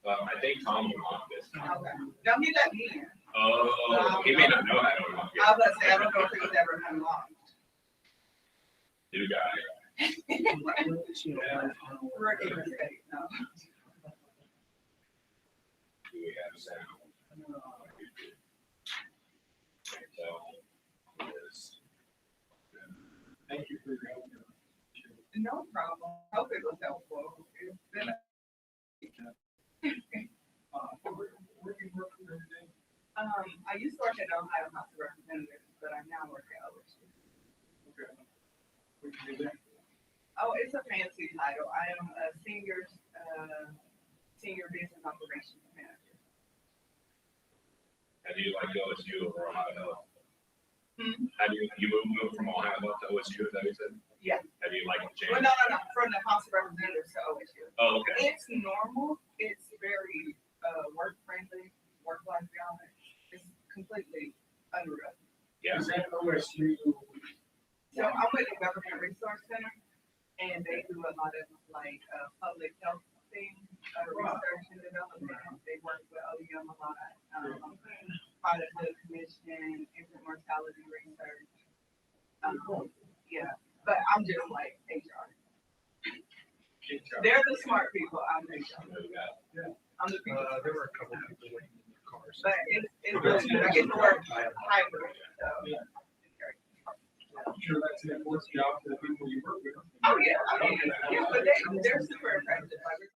I think Tom will want this. Okay. Don't get that in. Oh, he may not know how to unlock I it. was about to say, I don't know if it was ever unlocked. New guy. Rookie mistake, no. Do we have sound? Thank you for your help. No problem. Hope it was helpful. It's been Where do you work every day? I used to work at Ohio House of Representatives, but I now work at OSU. Okay. What do you do there? Oh, it's a fancy title. I am a senior business operations manager. How do you like OSU over Ohio Health? Hmm? How do you move from Ohio Health to OSU? Is that what you said? Yeah. How do you like the change? Well, no. From the House of Representatives to OSU. Oh, okay. It's normal. It's very work friendly, work life balance. It's completely unreal. Yeah. Is that OSU? So I'm with the Government Resource Center, and they do a lot of like public health things, research and development. They work with OEM a lot, part of the commission, infant mortality research. Yeah, but I'm just like HR. They're the smart people. I'm HR. I'm the people. There were a couple of people waiting in their cars. But it's really good. I get to work hybrid, so. I'm sure that's an important job for the people you work with. Oh, yeah, I mean, yeah, but they're super impressive. Like,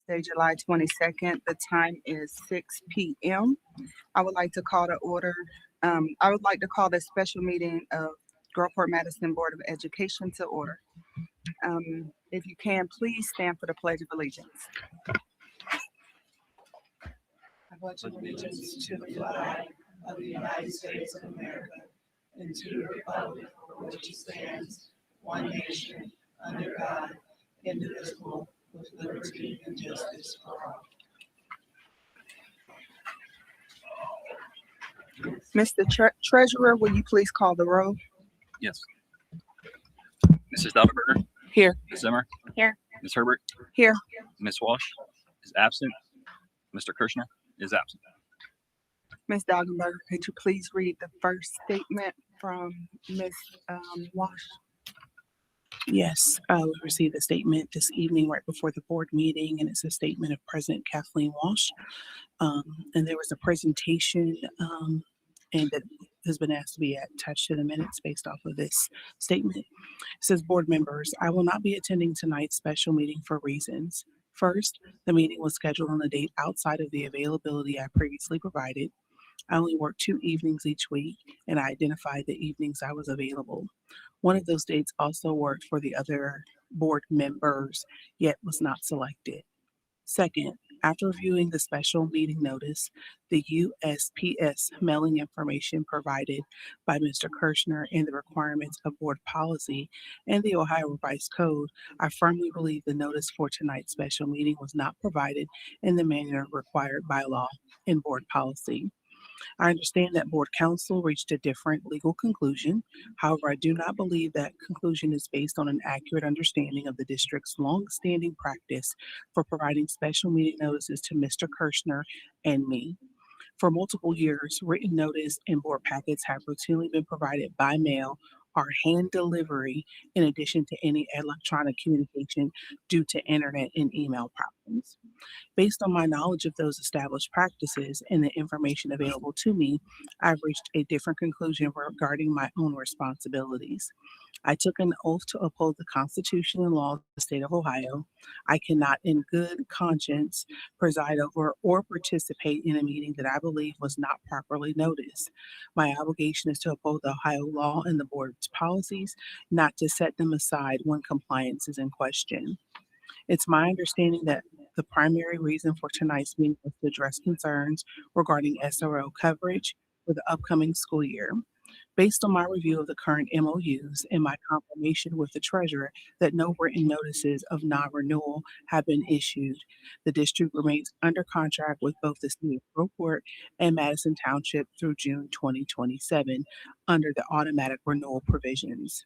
Thursday, July 22nd. The time is 6 p.m. I would like to call the special meeting of Groveport Madison Board of Education to order. If you can, please stand for the Pledge of Allegiance. I pledge allegiance to the flag of the United States of America and to the republic for which it stands, one nation, under God, indivisible, with liberty and justice for all. Mr. Treasurer, will you please call the roll? Yes. Mrs. Dauterberger? Here. Ms. Zimmer? Here. Ms. Herbert? Here. Ms. Walsh is absent. Mr. Kirschner is absent. Ms. Dagenberger, could you please read the first statement from Ms. Walsh? Yes, we received a statement this evening right before the board meeting, and it's a statement of President Kathleen Walsh. And there was a presentation, and that has been asked to be attached to the minutes based off of this statement. It says, board members, I will not be attending tonight's special meeting for reasons. First, the meeting was scheduled on a date outside of the availability I previously provided. I only work 2 evenings each week, and I identified the evenings I was available. One of those dates also worked for the other board members, yet was not selected. Second, after reviewing the special meeting notice, the USPS mailing information provided by Mr. Kirschner, and the requirements of board policy and the Ohio Revised Code, I firmly believe the notice for tonight's special meeting was not provided in the manner required by law and board policy. I understand that board counsel reached a different legal conclusion. However, I do not believe that conclusion is based on an accurate understanding of the district's long-standing practice for providing special meeting notices to Mr. Kirschner and me. For multiple years, written notice and board packets have routinely been provided by mail or hand delivery, in addition to any electronic communication due to internet and email problems. Based on my knowledge of those established practices and the information available to me, I've reached a different conclusion regarding my own responsibilities. I took an oath to uphold the Constitution and laws of the state of Ohio. I cannot, in good conscience, preside over or participate in a meeting that I believe was not properly noticed. My obligation is to uphold the Ohio law and the board's policies, not to set them aside when compliance is in question. It's my understanding that the primary reason for tonight's meeting was to address concerns regarding SRO coverage for the upcoming school year. Based on my review of the current MOUs and my confirmation with the treasurer that no written notices of non-renewal have been issued, the district remains under contract with both the city of Groveport and Madison Township through June 2027 under the automatic renewal provisions.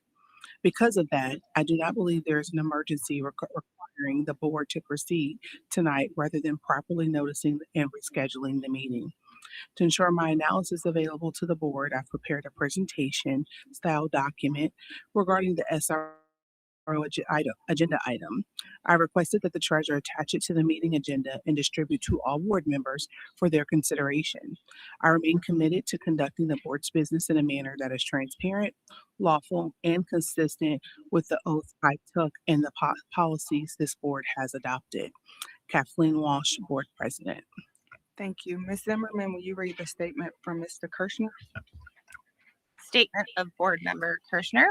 Because of that, I do not believe there is an emergency requiring the board to proceed tonight rather than properly noticing and rescheduling the meeting. To ensure my analysis available to the board, I've prepared a presentation style document regarding the SRO agenda item. I requested that the treasurer attach it to the meeting agenda and distribute to all board members for their consideration. I remain committed to conducting the board's business in a manner that is transparent, lawful, and consistent with the oath I took and the policies this board has adopted. Kathleen Walsh, Board President. Thank you. Ms. Zimmerman, will you read the statement from Mr. Kirschner? Statement of Board Member Kirschner.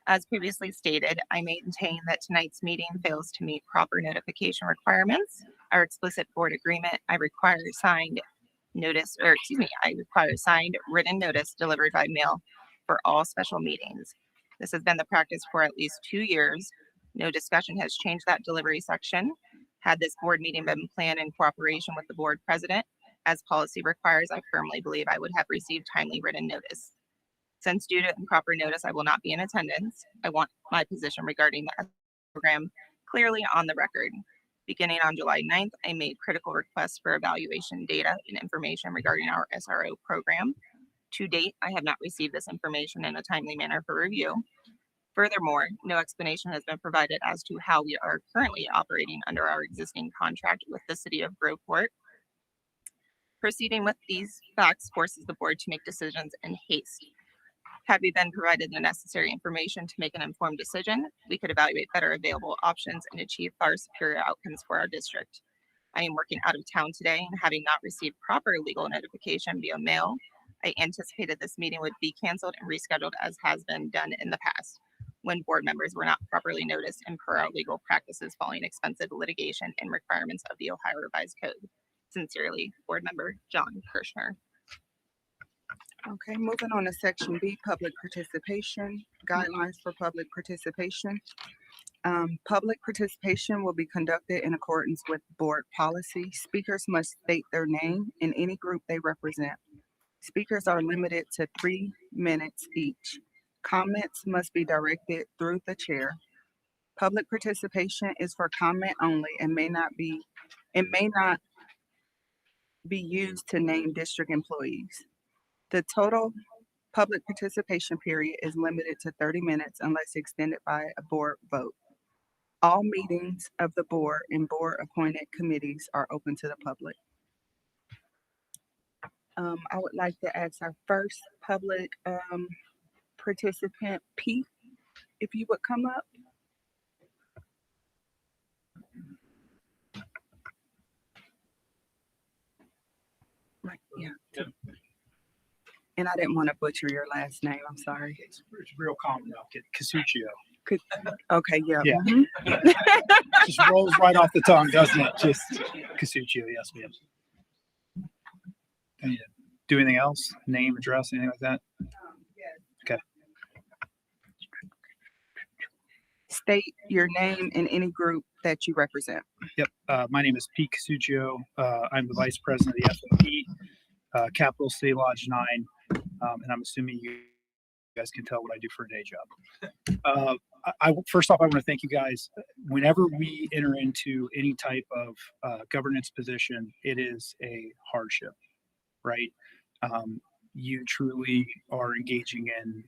As previously stated, I maintain that tonight's meeting fails to meet proper notification requirements. Our explicit board agreement, I require signed written notice delivered by mail for all special meetings. This has been the practice for at least 2 years. No discussion has changed that delivery section. Had this board meeting been planned in cooperation with the board president, as policy requires, I firmly believe I would have received timely written notice. Since due to improper notice, I will not be in attendance. I want my position regarding the program clearly on the record. Beginning on July 9th, I made critical requests for evaluation data and information regarding our SRO program. To date, I have not received this information in a timely manner for review. Furthermore, no explanation has been provided as to how we are currently operating under our existing contract with the city of Groveport. Proceeding with these facts forces the board to make decisions in haste. Had we been provided the necessary information to make an informed decision, we could evaluate better available options and achieve far superior outcomes for our district. I am working out of town today and having not received proper legal notification via mail, I anticipated this meeting would be canceled and rescheduled as has been done in the past when board members were not properly noticed and per our legal practices following expensive litigation and requirements of the Ohio Revised Code. Sincerely, Board Member John Kirschner. Okay, moving on to section B, public participation, guidelines for public participation. Public participation will be conducted in accordance with board policy. Speakers must state their name and any group they represent. Speakers are limited to 3 minutes each. Comments must be directed through the chair. Public participation is for comment only and may not be used to name district employees. The total public participation period is limited to 30 minutes unless extended by a board vote. All meetings of the board and board appointed committees are open to the public. I would like to ask our first public participant, Pete, if you would come up. Right, yeah. And I didn't want to butcher your last name, I'm sorry. It's real common now, Casuccio. Okay, yeah. Yeah. Mhm. Just rolls right off the tongue, doesn't it? Just Casuccio, yes, ma'am. I need to do anything else? Name, address, anything like that? Okay. State your name and any group that you represent. Yep. My name is Pete Casuccio. I'm the Vice President of the FOP, Capital City Lodge 9, and I'm assuming you guys can tell what I do for a day job. First off, I want to thank you guys. Whenever we enter into any type of governance position, it is a hardship, right? You truly are engaging in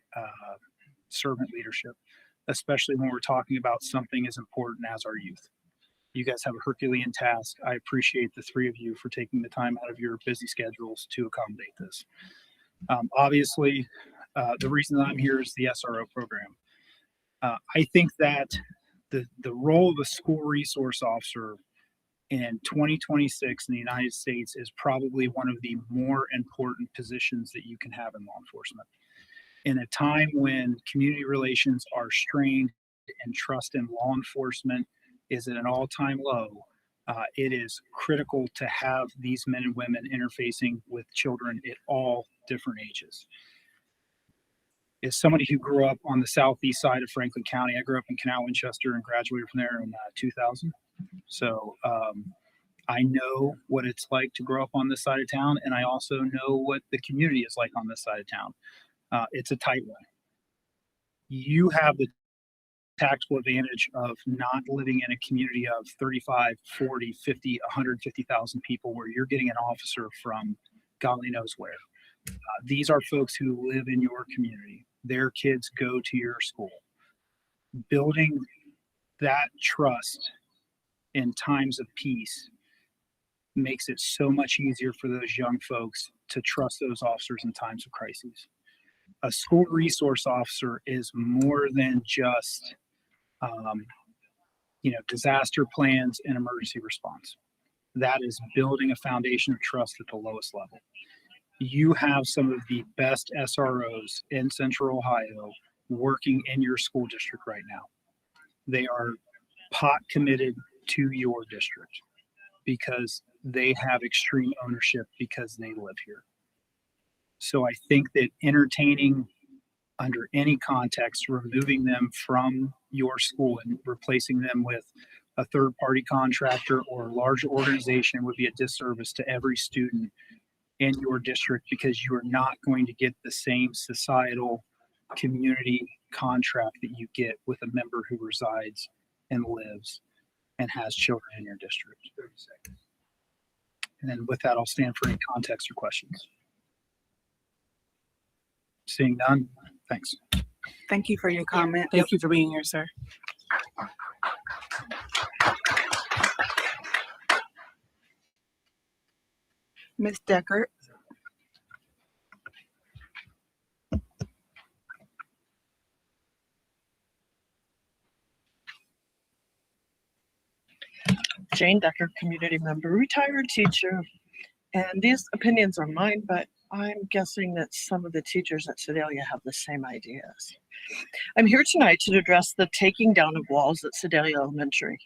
servant leadership, especially when we're talking about something as important as our youth. You guys have a Herculean task. I appreciate the three of you for taking the time out of your busy schedules to accommodate this. Obviously, the reason that I'm here is the SRO program. I think that the role of a school resource officer in 2026 in the United States is probably one of the more important positions that you can have in law enforcement. In a time when community relations are strained and trust in law enforcement is at an all-time low, it is critical to have these men and women interfacing with children at all different ages. As somebody who grew up on the southeast side of Franklin County, I grew up in Canal Winchester and graduated from there in 2000. So I know what it's like to grow up on this side of town, and I also know what the community is like on this side of town. It's a tight one. You have the tactical advantage of not living in a community of 35, 40, 50, 150,000 people where you're getting an officer from golly knows where. These are folks who live in your community. Their kids go to your school. Building that trust in times of peace makes it so much easier for those young folks to trust those officers in times of crises. A school resource officer is more than just disaster plans and emergency response. That is building a foundation of trust at the lowest level. You have some of the best SROs in Central Ohio working in your school district right now. They are pot committed to your district because they have extreme ownership because they live here. So I think that entertaining under any context, removing them from your school and replacing them with a third-party contractor or a large organization would be a disservice to every student in your district because you are not going to get the same societal community contract that you get with a member who resides and lives and has children in your district. 30 seconds. And then with that, I'll stand for any context or questions. Seeing none, thanks. Thank you for your comment. Thank you for being here, sir. Ms. Deckert. Jane Decker, community member, retired teacher. And these opinions are mine, but I'm guessing that some of the teachers at Sedalia have the same ideas. I'm here tonight to address the taking down of walls at Sedalia Elementary.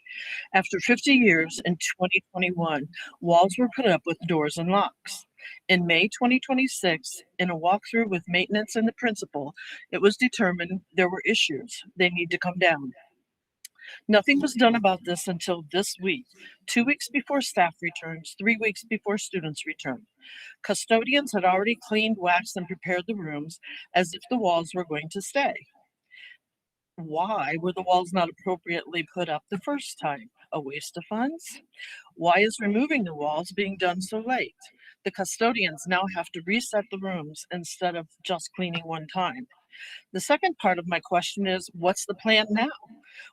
After 50 years in 2021, walls were put up with doors and locks. In May 2026, in a walkthrough with maintenance and the principal, it was determined there were issues. They need to come down. Nothing was done about this until this week, 2 weeks before staff returns, 3 weeks before students return. Custodians had already cleaned, waxed, and prepared the rooms as if the walls were going to stay. Why were the walls not appropriately put up the first time? A waste of funds? Why is removing the walls being done so late? The custodians now have to reset the rooms instead of just cleaning one time. The second part of my question is, what's the plan now?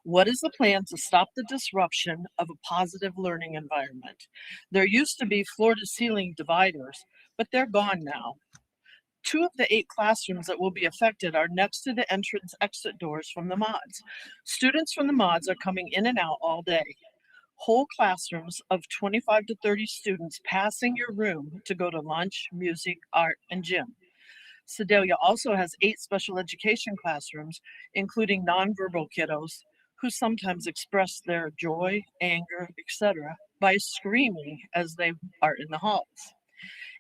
What is the plan to stop the disruption of a positive learning environment? There used to be floor-to-ceiling dividers, but they're gone now. 2 of the 8 classrooms that will be affected are next to the entrance exit doors from the mods. Students from the mods are coming in and out all day. Whole classrooms of 25 to 30 students passing your room to go to lunch, music, art, and gym. Sedalia also has 8 special education classrooms, including nonverbal kiddos, who sometimes express their joy, anger, etc. by screaming as they are in the halls.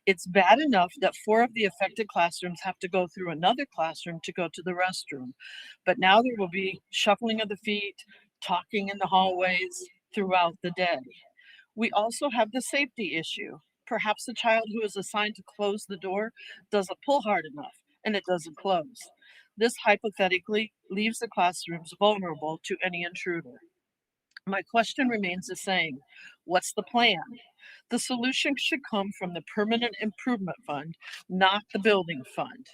It's bad enough that 4 of the affected classrooms have to go through another classroom to go to the restroom, but now there will be shuffling of the feet, talking in the hallways throughout the day. We also have the safety issue. Perhaps the child who is assigned to close the door doesn't pull hard enough and it doesn't close. This hypothetically leaves the classrooms vulnerable to any intruder. My question remains the same. What's the plan? The solution should come from the Permanent Improvement Fund, not the building fund.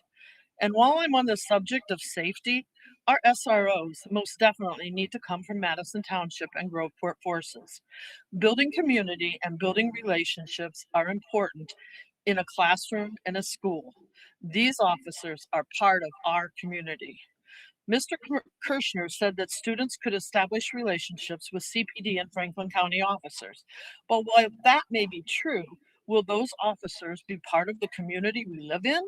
And while I'm on the subject of safety, our SROs most definitely need to come from Madison Township and Groveport forces. Building community and building relationships are important in a classroom and a school. These officers are part of our community. Mr. Kirschner said that students could establish relationships with CPD and Franklin County officers. But while that may be true, will those officers be part of the community we live in?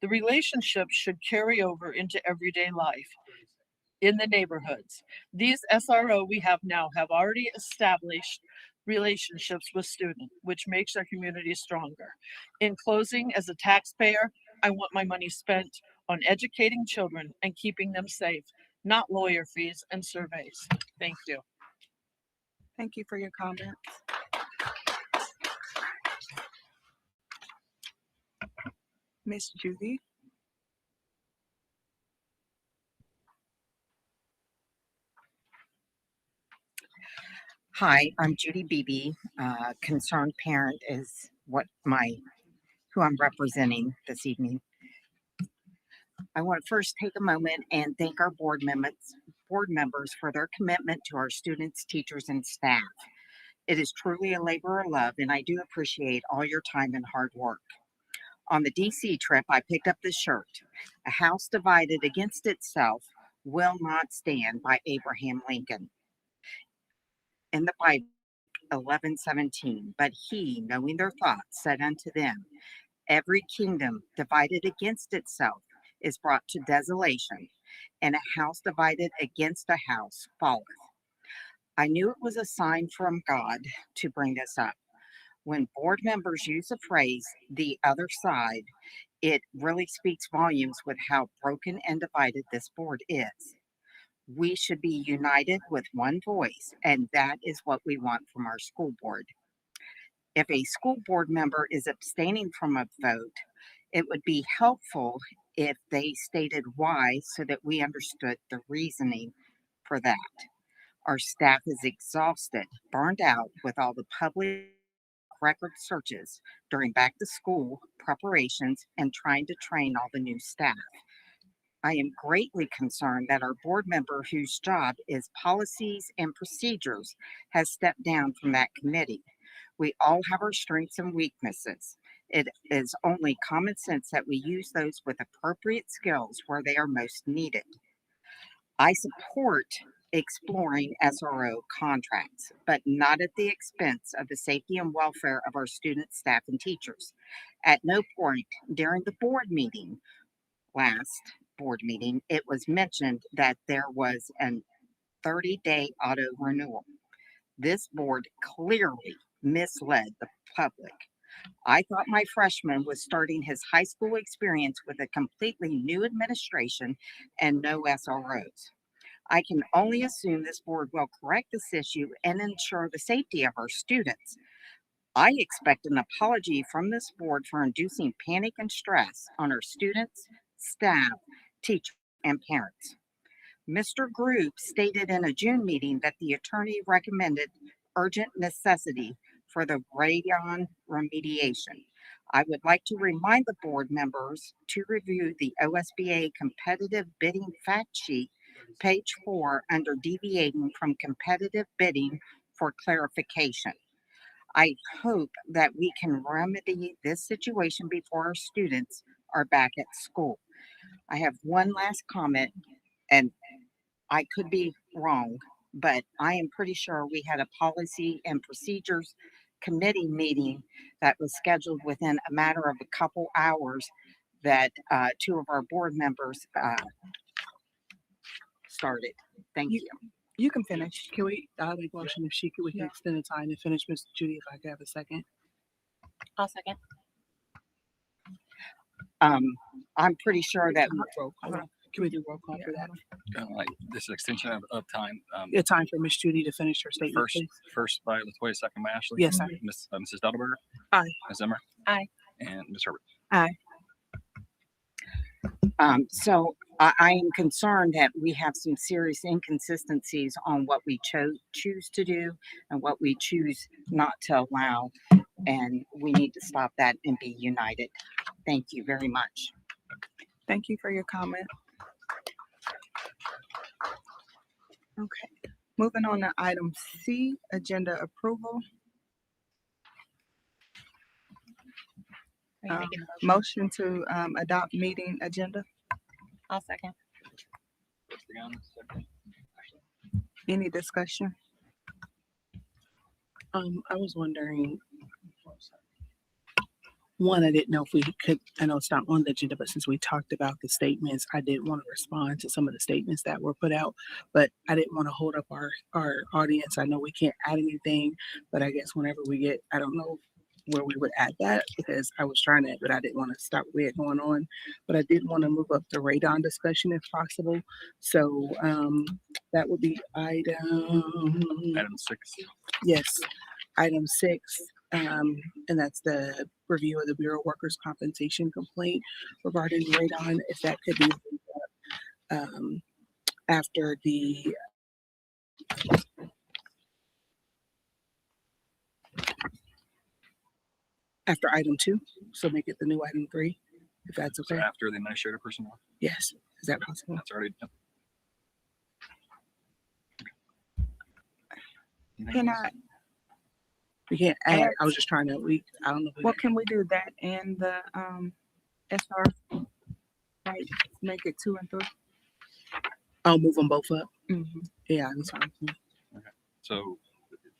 The relationship should carry over into everyday life in the neighborhoods. These SRO we have now have already established relationships with students, which makes our community stronger. In closing, as a taxpayer, I want my money spent on educating children and keeping them safe, not lawyer fees and surveys. Thank you. Thank you for your comments. Miss Judy? Hi, I'm Judy Beebe. Concerned parent is who I'm representing this evening. I want to first take a moment and thank our board members for their commitment to our students, teachers, and staff. It is truly a labor of love, and I do appreciate all your time and hard work. On the DC trip, I picked up this shirt, "A House Divided Against Itself Will Not Stand" by Abraham Lincoln. In the Bible, 11:17, but he, knowing their thoughts, said unto them, every kingdom divided against itself is brought to desolation, and a house divided against a house falleth. I knew it was a sign from God to bring this up. When board members use the phrase, the other side, it really speaks volumes with how broken and divided this board is. We should be united with one voice, and that is what we want from our school board. If a school board member is abstaining from a vote, it would be helpful if they stated why so that we understood the reasoning for that. Our staff is exhausted, burned out with all the public record searches during back to school preparations and trying to train all the new staff. I am greatly concerned that our board member whose job is policies and procedures has stepped down from that committee. We all have our strengths and weaknesses. It is only common sense that we use those with appropriate skills where they are most needed. I support exploring SRO contracts, but not at the expense of the safety and welfare of our students, staff, and teachers. At no point during the last board meeting, it was mentioned that there was an 30-day auto renewal. This board clearly misled the public. I thought my freshman was starting his high school experience with a completely new administration and no SROs. I can only assume this board will correct this issue and ensure the safety of our students. I expect an apology from this board for inducing panic and stress on our students, staff, teachers, and parents. Mr. Grove stated in a June meeting that the attorney recommended urgent necessity for the radon remediation. I would like to remind the board members to review the OSBA competitive bidding fact sheet, page 4, under deviating from competitive bidding for clarification. I hope that we can remedy this situation before our students are back at school. I have one last comment, and I could be wrong, but I am pretty sure we had a policy and procedures committee meeting that was scheduled within a matter of a couple hours that 2 of our board members started. Thank you. You can finish. Can we, I'll make a motion if we can extend the time to finish, Ms. Judy, if I could have a second. I'll second. I'm pretty sure that Roll call. Can we do roll call for that? Like this is extension of time. Yeah, time for Ms. Judy to finish her statement, please. First by Latoya, second by Ashley. Yes, sir. Mrs. Duttelberger. Aye. Ms. Zimmer. Aye. And Ms. Herbert. So I am concerned that we have some serious inconsistencies on what we choose to do and what we choose not to allow. And we need to stop that and be united. Thank you very much. Thank you for your comment. Okay, moving on to item C, agenda approval. Are you making a Motion to adopt meeting agenda. I'll second. First again, second. Any discussion? I was wondering, one, I didn't know if we could, I know it's not on the agenda, but since we talked about the statements, I did want to respond to some of the statements that were put out, but I didn't want to hold up our audience. I know we can't add anything, but I guess whenever we get, I don't know where we would add that because I was trying to, but I didn't want to stop what we had going on. But I did want to move up the radon discussion if possible. So that would be item 6. Yes, item 6. And that's the review of the Bureau of Workers' Compensation complaint regarding radon. If that could be after the after item 2, so make it the new item 3, if that's So okay. after the administrative personnel. Yes, is that possible? That's already. Yep. Can I, We can't add. I was just trying to. I don't know. If well, can we do that and the SR? Like, make it 2 and 3? I'll move them both up. Mm-hmm. Yeah, that's fine. So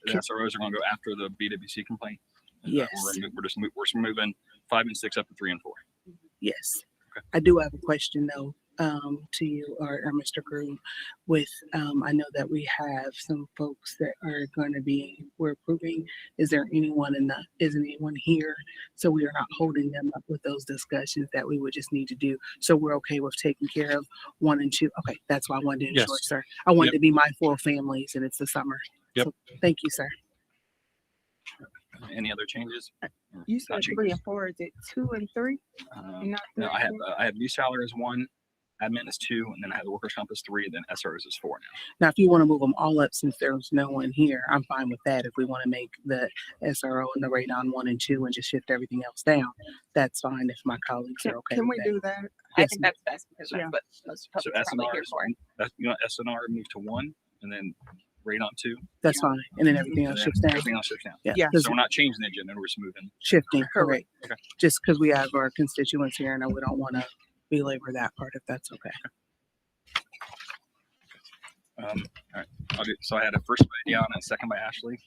the SROs are going to go after the BWC complaint. Yes. We're just moving 5 and 6 up to 3 and 4. Yes. Okay. I do have a question though, to you or Mr. Groom. With I know that we have some folks that are going to be we're approving. Is anyone here? So we are not holding them up with those discussions that we would just need to do. So we're okay with taking care of 1 and 2. Okay, that's why I wanted to ensure, Yes. sir. I wanted to be mindful of families, and it's the summer. Yep. So, thank you, sir. Any other changes? You said Not 3 and 4. Is it 2 and 3? Not 3 No, and I have new salary as 1, admin is 2, and then I have the workers' comp as 3, and then SROs is 4 now. Now, if you want to move them all up, since there's no one here, I'm fine with that. If we want to make the SRO and the radon 1 and 2 and just shift everything else down, that's fine. If my colleagues are okay Can with we that. do that? I Yes, think that's best because Yeah. that's what most So public's probably SNR here for. SNR move to 1, and then radon 2. That's fine. And then everything And else then shifts down. everything else shifts down. Yeah. Yeah. 'Cause So we're not changing the agenda, we're just moving. shifting, correct. Okay. Just because we have our constituents here and we don't want to belabor that part if that's okay. All right, so I had a first by Dion and a second by Ashley.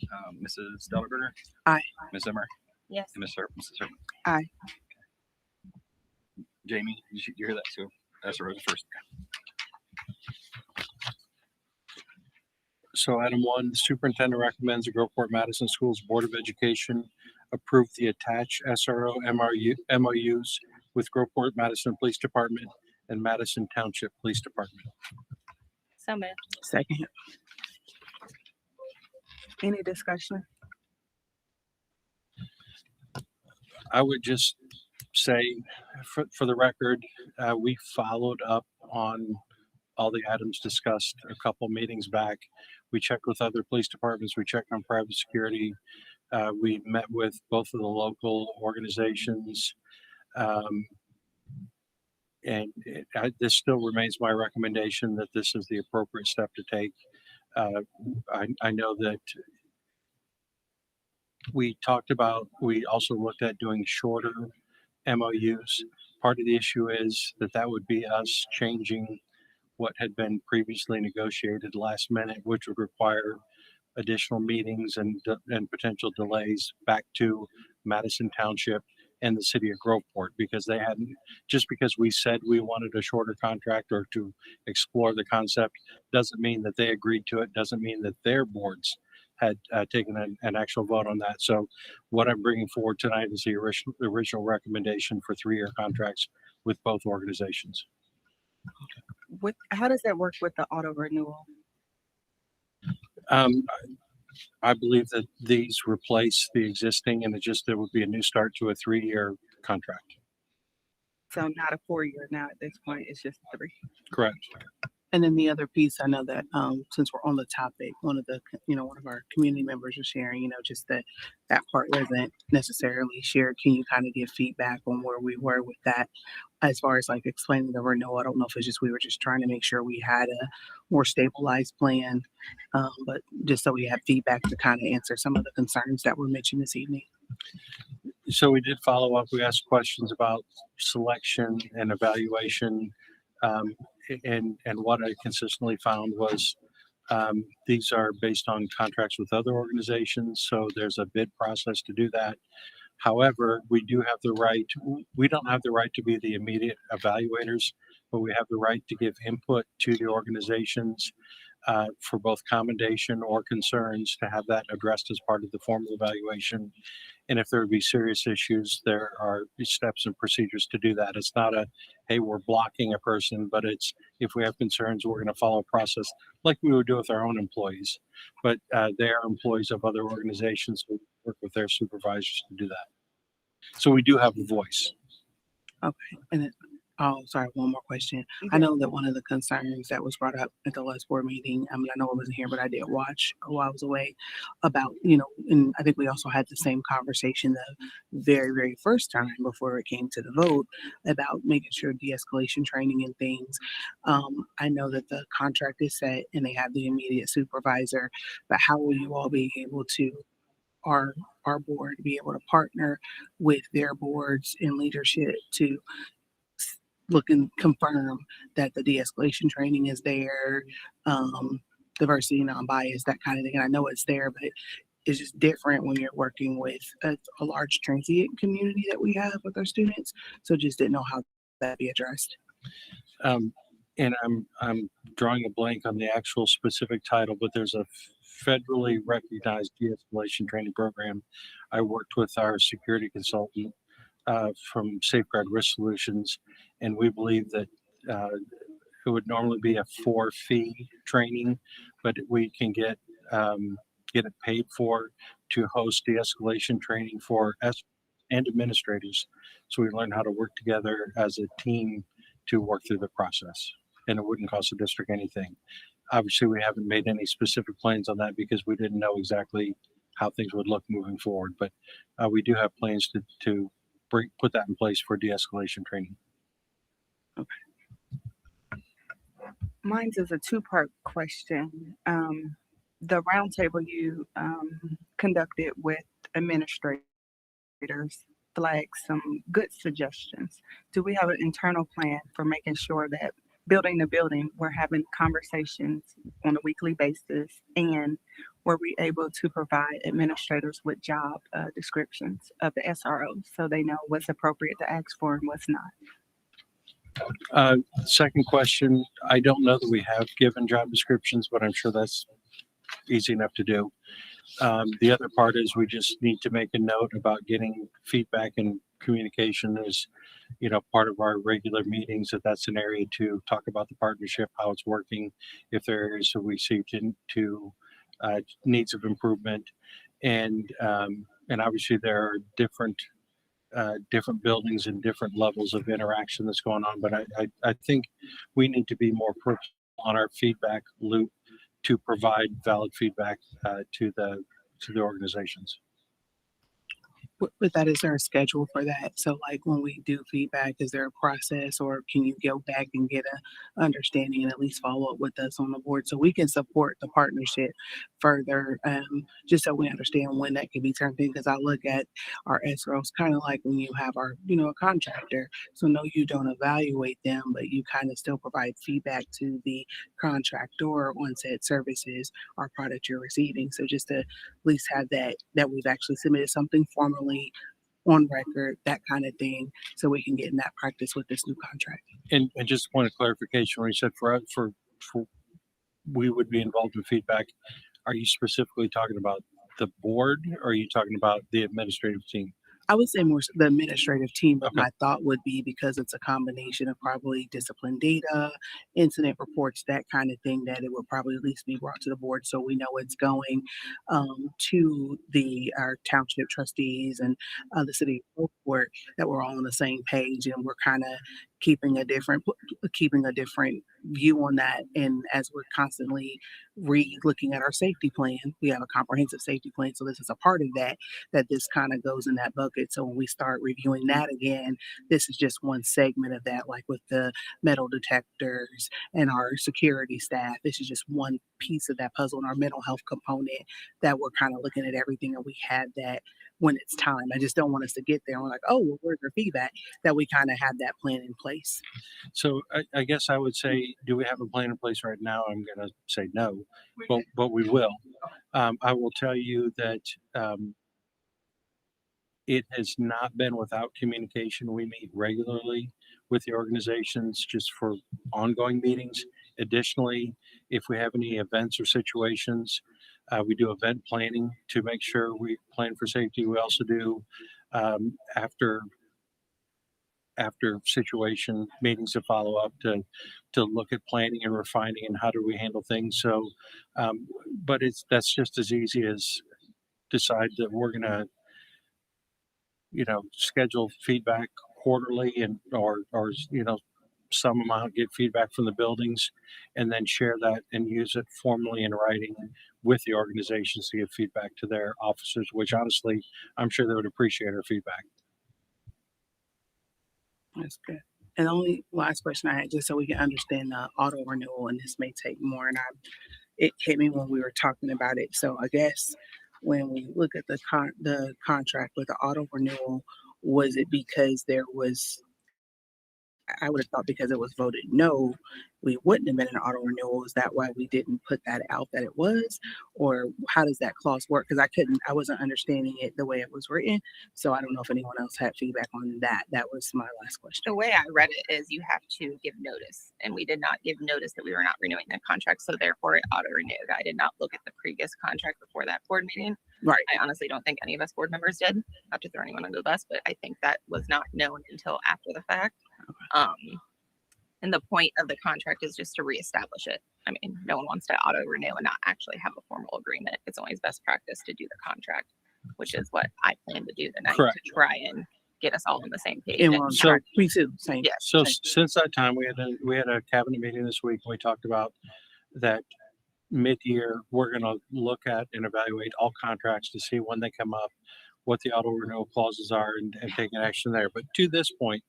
Mrs. Delberger? Aye. Ms. Zimmer? Yes. And Mrs. Serpent? Aye. Jamie, you hear that too? That's the first. So item 1, the superintendent recommends the Groveport Madison Schools Board of Education approve the attached SRO MOUs with Groveport Madison Police Department and Madison Township Police Department. So moved. Second. Any discussion? I would just say, for the record, we followed up on all the items discussed a couple meetings back. We checked with other police departments. We checked on private security. We met with both of the local organizations. This still remains my recommendation that this is the appropriate step to take. I know that we also looked at doing shorter MOUs. Part of the issue is that would be us changing what had been previously negotiated last minute, which would require additional meetings and potential delays back to Madison Township and the city of Groveport, because they hadn't, just because we said we wanted a shorter contract or to explore the concept doesn't mean that they agreed to it, doesn't mean that their boards had taken an actual vote on that. So what I'm bringing forward tonight is the original recommendation for 3-year contracts with both organizations. How does that work with the auto renewal? I believe that these replace the existing, and there would be a new start to a 3-year contract. So not a 4-year now at this point, it's just 3. Correct. And then the other piece, I know that since we're on the topic, one of our community members was sharing, just that part wasn't necessarily shared. Can you kind of give feedback on where we were with that as far as like explaining the renewal? I don't know if it's just we were just trying to make sure we had a more stabilized plan, but just so we have feedback to kind of answer some of the concerns that were mentioned this evening. So we did follow up. We asked questions about selection and evaluation. And what I consistently found was these are based on contracts with other organizations. So there's a bid process to do that. However, we don't have the right to be the immediate evaluators, but we have the right to give input to the organizations for both commendation or concerns, to have that addressed as part of the formal evaluation. And if there would be serious issues, there are steps and procedures to do that. It's not hey, we're blocking a person, but it's, if we have concerns, we're going to follow a process like we would do with our own employees. But they are employees of other organizations who work with their supervisors to do that. So we do have a voice. Okay. And then, sorry, one more question. I know that one of the concerns that was brought up at the last board meeting, I know I wasn't here, but I did watch while I was away, about, and I think we also had the same conversation the very, very first time before it came to the vote about making sure de-escalation training and things. I know that the contract is set and they have the immediate supervisor, but how will you all be able to, our board, be able to partner with their boards and leadership to look and confirm that the de-escalation training is there, diversity, non-bias, that kind of thing? And I know it's there, but it's just different when you're working with a large transient community that we have with our students. So just didn't know how that be addressed. And I'm drawing a blank on the actual specific title, but there's a federally recognized de-escalation training program. I worked with our security consultant from Safeguard Risk Solutions, and we believe that it would normally be a 4-fee training, but we can get it paid for to host de-escalation training for us and administrators. So we learn how to work together as a team to work through the process, and it wouldn't cost the district anything. Obviously, we haven't made any specific plans on that because we didn't know exactly how things would look moving forward, but we do have plans to put that in place for de-escalation training. Okay. Mine's is a 2-part question. The roundtable you conducted with administrators flagged some good suggestions. Do we have an internal plan for making sure that building to building, we're having conversations on a weekly basis, and were we able to provide administrators with job descriptions of the SRO so they know what's appropriate to ask for and what's not? Second question, I don't know that we have given job descriptions, but I'm sure that's easy enough to do. The other part is we just need to make a note about getting feedback and communication is, part of our regular meetings, that's an area to talk about the partnership, how it's working, if there are areas that we see to needs of improvement. And obviously there are different buildings and different levels of interaction that's going on. But I think we need to be more on our feedback loop to provide valid feedback to the organizations. With that, is there a schedule for that? So like when we do feedback, is there a process, or can you go back and get a understanding and at least follow up with us on the board so we can support the partnership further, just so we understand when that can be turned in? Because I look at our escrows kind of like when you have our, a contractor. So no, you don't evaluate them, but you kind of still provide feedback to the contractor on said services or product you're receiving. So just to at least have that we've actually submitted something formally on record, that kind of thing, so we can get in that practice with this new contract. And just a point of clarification, when you said for we would be involved in feedback, are you specifically talking about the board, or are you talking about the administrative team? I would say more the administrative team, but Okay. my thought would be because it's a combination of probably discipline data, incident reports, that kind of thing, that it would probably at least be brought to the board so we know it's going to our township trustees and the city of Groveport, that we're all on the same page and we're kind of keeping a different view on that. And as we're constantly looking at our safety plan, we have a comprehensive safety plan, so this is a part of that this kind of goes in that bucket. So when we start reviewing that again, this is just one segment of that, like with the metal detectors and our security staff. This is just one piece of that puzzle, and our mental health component, that we're kind of looking at everything, and we have that when it's time. I just don't want us to get there and we're like, oh, well, where's your feedback? That we kind of have that plan in place. So I guess I would say, do we have a plan in place right now? I'm going to say no, but we will. I will tell you that it has not been without communication. We meet regularly with the organizations just for ongoing meetings. Additionally, if we have any events or situations, we do event planning to make sure we plan for safety. We also do after situation meetings to follow up to look at planning and refining and how do we handle things. So, but that's just as easy as decide that we're going to, schedule feedback quarterly or some amount, get feedback from the buildings, and then share that and use it formally in writing with the organizations to give feedback to their officers, which honestly, I'm sure they would appreciate our feedback. That's good. And the only last question I had, just so we can understand the auto renewal, and this may take more, and it hit me when we were talking about it. So I guess when we look at the contract with the auto renewal, was it because I would have thought because it was voted no, we wouldn't have been an auto renewal. Is that why we didn't put that out that it was? Or how does that clause work? Because I wasn't understanding it the way it was written. So I don't know if anyone else had feedback on that. That was my last question. The way I read it is you have to give notice, and we did not give notice that we were not renewing the contract, so therefore it auto renewed. I did not look at the previous contract before that board meeting. Right. I honestly don't think any of us board members did. Not to throw anyone under the bus, but I think that was not known until after the fact. And the point of the contract is just to reestablish it. I mean, no one wants to auto renew and not actually have a formal agreement. It's always best practice to do the contract, which is what I plan to do tonight. Correct. To try and get us all on the same page. And And So- me too. Same. Yeah. So since that time, we had a cabinet meeting this week. And we talked about that mid-year, we're going to look at and evaluate all contracts to see when they come up, what the auto renewal clauses are, and take an action there. But to this point,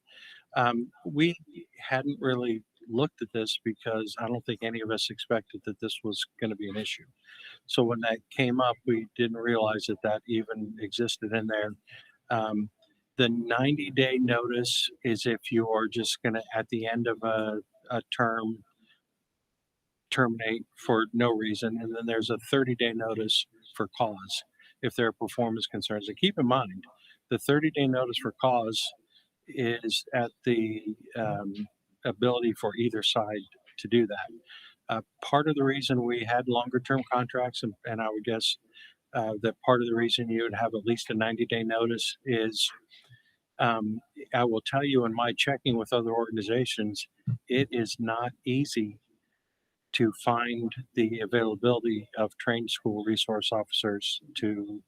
we hadn't really looked at this because I don't think any of us expected that this was going to be an issue. So when that came up, we didn't realize that even existed in there. The 90-day notice is if you're just going to, at the end of a term terminate for no reason, and then there's a 30-day notice for cause if there are performance concerns. And keep in mind, the 30-day notice for cause is at the ability for either side to do that. Part of the reason we had longer term contracts, and I would guess that part of the reason you would have at least a 90-day notice is I will tell you, in my checking with other organizations, it is not easy to find the availability of trained school resource officers to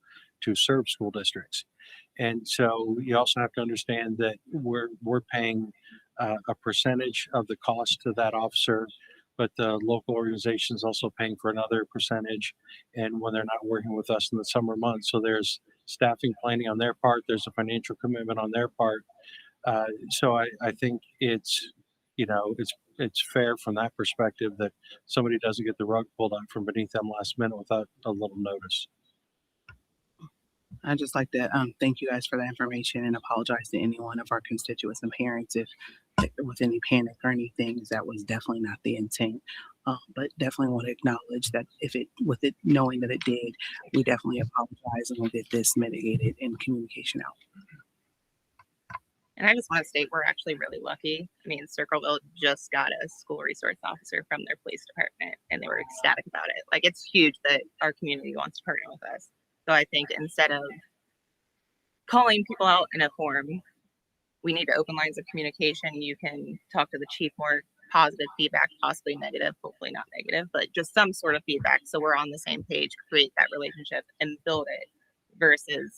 serve school districts. And so you also have to understand that we're paying a percentage of the cost to that officer, but the local organization is also paying for another percentage. And when they're not working with us in the summer months, so there's staffing planning on their part, there's a financial commitment on their part. So I think it's, you know, it's fair from that perspective that somebody doesn't get the rug pulled out from beneath them last minute without a little notice. I'd just like to thank you guys for that information and apologize to any one of our constituents and parents if with any panic or anything, as that was definitely not the intent. But definitely want to acknowledge that if it, with it knowing that it did, we definitely apologize and we'll get this mitigated and communication out. And I just want to state we're actually really lucky. I mean, Circleville just got a school resource officer from their police department, and they were ecstatic about it. Like, it's huge that our community wants to partner with us. So I think instead of calling people out in a form, we need to open lines of communication. You can talk to the chief more positive feedback, possibly negative, hopefully not negative, but just some sort of feedback. So we're on the same page, create that relationship and build it versus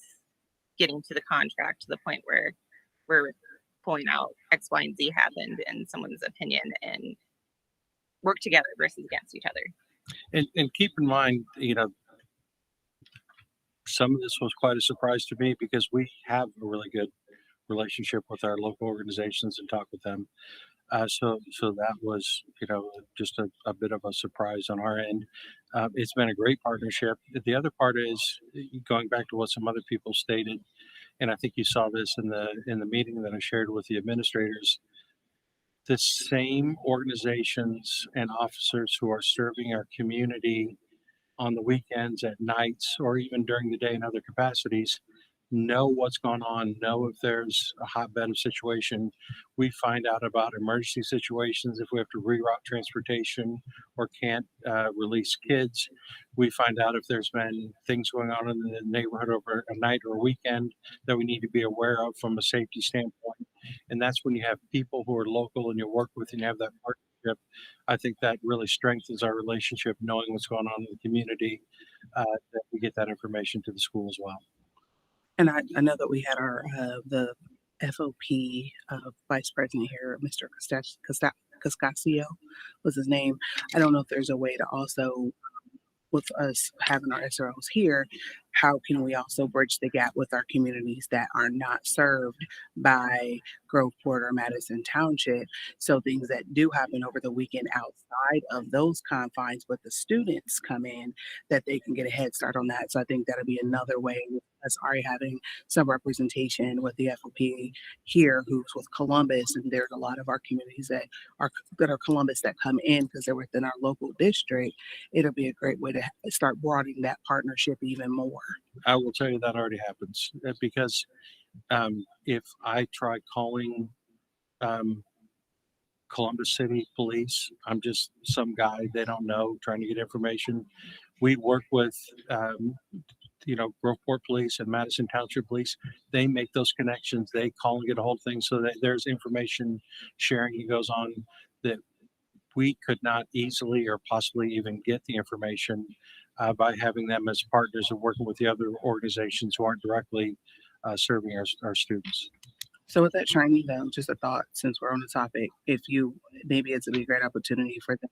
getting to the contract to the point where we're pulling out X, Y, and Z happened in someone's opinion and work together versus against each other. And keep in mind, you know, some of this was quite a surprise to me because we have a really good relationship with our local organizations and talk with them. So that was, you know, just a bit of a surprise on our end. It's been a great partnership. The other part is going back to what some other people stated, and I think you saw this in the meeting that I shared with the administrators. The same organizations and officers who are serving our community on the weekends, at nights, or even during the day in other capacities, know what's going on, know if there's a hotbed of situation. We find out about emergency situations if we have to reroute transportation or can't release kids. We find out if there's been things going on in the neighborhood over a night or a weekend that we need to be aware of from a safety standpoint. And that's when you have people who are local and you work with and you have that partnership. I think that really strengthens our relationship, knowing what's going on in the community, that we get that information to the school as well. And I know that we had our the FOP vice president here, Mr. Cascasio was his name. I don't know if there's a way to also, with us having our SROs here, how can we also bridge the gap with our communities that are not served by Groveport or Madison Township? So things that do happen over the weekend outside of those confines, but the students come in, that they can get a head start on that. So I think that'll be another way with us already having some representation with the FOP here, who's with Columbus, and there's a lot of our communities that are Columbus that come in because they're within our local district. It'll be a great way to start broadening that partnership even more. I will tell you that already happens because if I try calling Columbus City Police, I'm just some guy they don't know trying to get information. We work with you know, Groveport Police and Madison Township Police. They make those connections. They call and get a hold of things so that there's information sharing that goes on that we could not easily or possibly even get the information by having them as partners and working with the other organizations who aren't directly serving our students. So with that training, though, just a thought, since we're on the topic, if you, maybe it's a great opportunity for the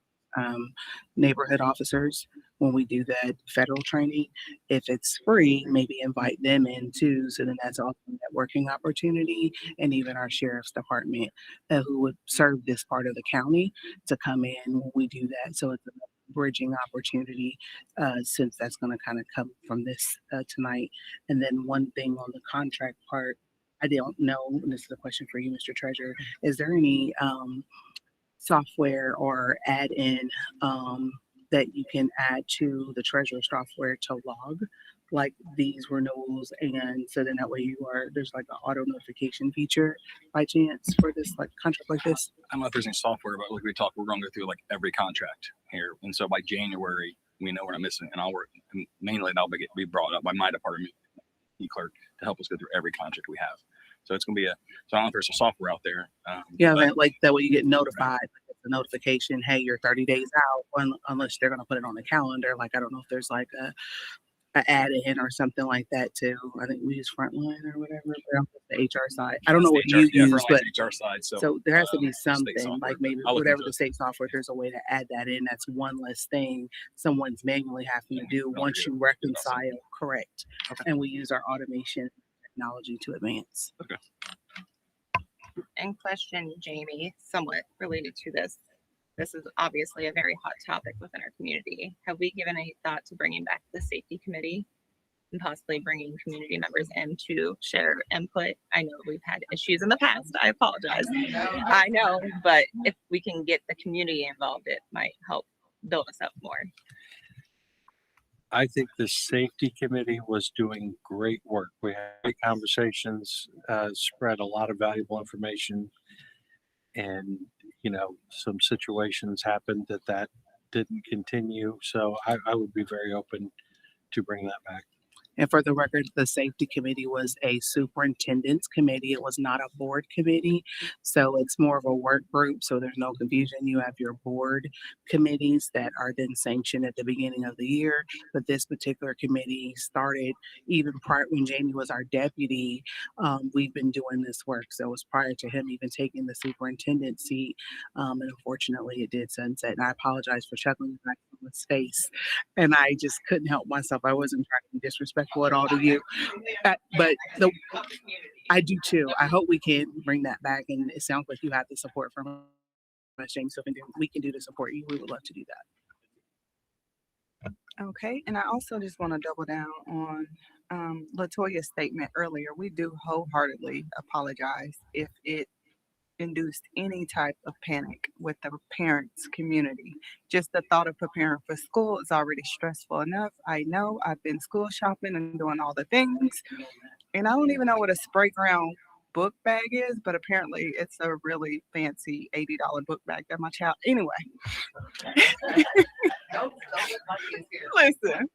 neighborhood officers when we do that federal training, if it's free, maybe invite them in too. So then that's also a networking opportunity, and even our sheriff's department who would serve this part of the county to come in when we do that. So it's a bridging opportunity since that's going to kind of come from this tonight. And then one thing on the contract part, I don't know, and this is a question for you, Mr. Treasurer, is there any software or add in that you can add to the treasurer software to log like these renewals, and so then that way there's like an auto notification feature by chance for this like contract like this. I don't know if there's any software, but like we talked, we're going to go through like every contract here. And so by January, we know we're not missing. And I'll work, and mainly that'll be brought up by my department, clerk, to help us go through every contract we have. So it's going to be so I don't know if there's a software out there. Yeah, like that way you get notified. Like it's a notification, hey, you're 30 days out, unless they're going to put it on the calendar. Like, I don't know if there's like a add in or something like that too. I think we use Frontline or whatever, but I'm the HR side. I don't know what you use, but HR side. so there has to be state something software, like but maybe I'll look whatever into the it. state software, there's a way to add that in. That's one less thing someone's manually having to do once you reconcile correct. Okay. And we use our automation technology to advance. Okay. And question, Jamie, somewhat related to this. This is obviously a very hot topic within our community. Have we given any thought to bringing back the safety committee and possibly bringing community members in to share input? I know we've had issues in the past. I apologize. I know, but if we can get the community involved, it might help build us up more. I think the safety committee was doing great work. We had great conversations, spread a lot of valuable information, and some situations happened that didn't continue. So I would be very open to bring that back. And for the record, the safety committee was a superintendent's committee. It was not a board committee. So it's more of a work group. So there's no confusion. You have your board committees that are then sanctioned at the beginning of the year. But this particular committee started even prior when Jamie was our deputy. We've been doing this work. So it was prior to him even taking the superintendent seat. And unfortunately, it did sunset. And I apologize for chuckling back on his face. And I just couldn't help myself. I wasn't trying to be disrespectful at all to you, but I do too. I hope we can bring that back, and it sounds like you have the support from us, James. So if we can do to support you, we would love to do that. Okay, and I also just want to double down on Latoya's statement earlier. We do wholeheartedly apologize if it induced any type of panic with the parents community. Just the thought of preparing for school is already stressful enough. I know I've been school shopping and doing all the things, and I don't even know what a spray ground book bag is, but apparently it's a really fancy $80 book bag that my child, anyway. Listen.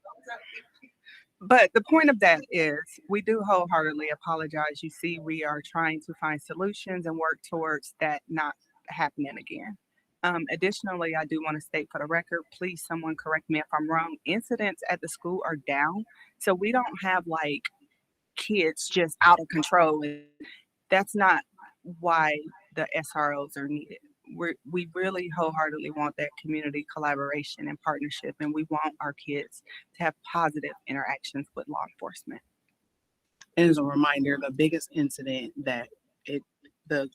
But the point of that is we do wholeheartedly apologize. You see, we are trying to find solutions and work towards that not happening again. Additionally, I do want to state for the record, please someone correct me if I'm wrong, incidents at the school are down. So we don't have like kids just out of control. That's not why the SROs are needed. We really wholeheartedly want that community collaboration and partnership, and we want our kids to have positive interactions with law enforcement. And as a reminder, the biggest incident that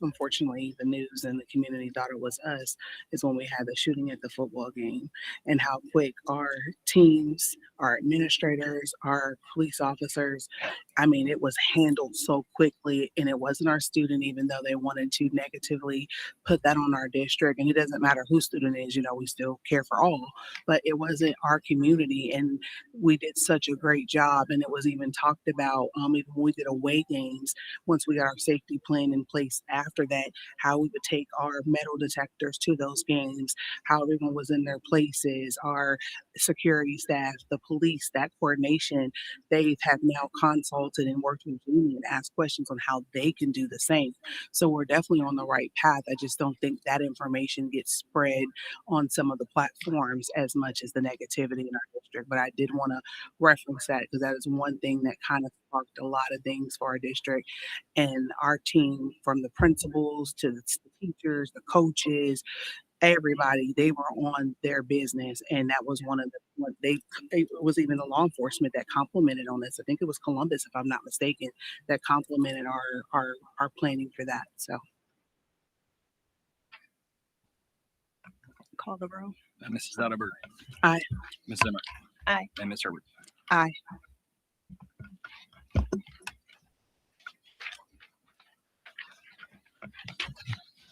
unfortunately the news and the community thought it was us is when we had the shooting at the football game, and how quick our teams, our administrators, our police officers, I mean, it was handled so quickly, and it wasn't our student, even though they wanted to negatively put that on our district. And it doesn't matter who student is, we still care for all, but it wasn't our community. And we did such a great job. And it was even talked about, even when we did away games, once we got our safety plan in place after that, how we would take our metal detectors to those games, how everyone was in their places, our security staff, the police, that coordination. They have now consulted and worked with Jamie and asked questions on how they can do the same. So we're definitely on the right path. I just don't think that information gets spread on some of the platforms as much as the negativity in our district. But I did want to reference that because that is one thing that kind of sparked a lot of things for our district. And our team, from the principals to the teachers, the coaches, everybody, they were on their business. And that was one of the, it was even the law enforcement that complimented on this. I think it was Columbus, if I'm not mistaken, that complimented our planning for that. So. Call the roll. Mrs. Datterberg. Aye. Ms. Zimmer. Aye. And Ms. Herbert. Aye.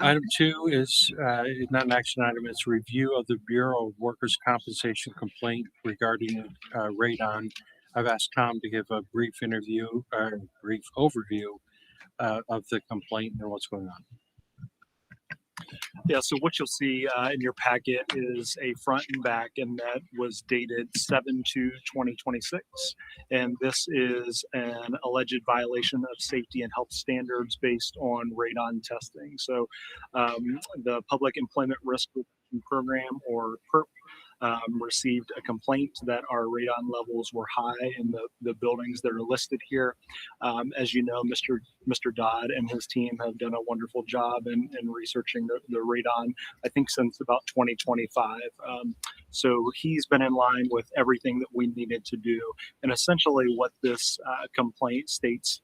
Item 2 is not an action item. It's review of the Bureau of Workers' Compensation complaint regarding radon. I've asked Tom to give a brief overview of the complaint and what's going on. Yeah, so what you'll see in your packet is a front and back, and that was dated 7/2/2026. And this is an alleged violation of safety and health standards based on radon testing. So the Public Employment Risk Reduction Program, or PERP, received a complaint that our radon levels were high in the buildings that are listed here. As you know, Mr. Dodd and his team have done a wonderful job in researching the radon, I think, since about 2025. So he's been in line with everything that we needed to do. And essentially what this complaint states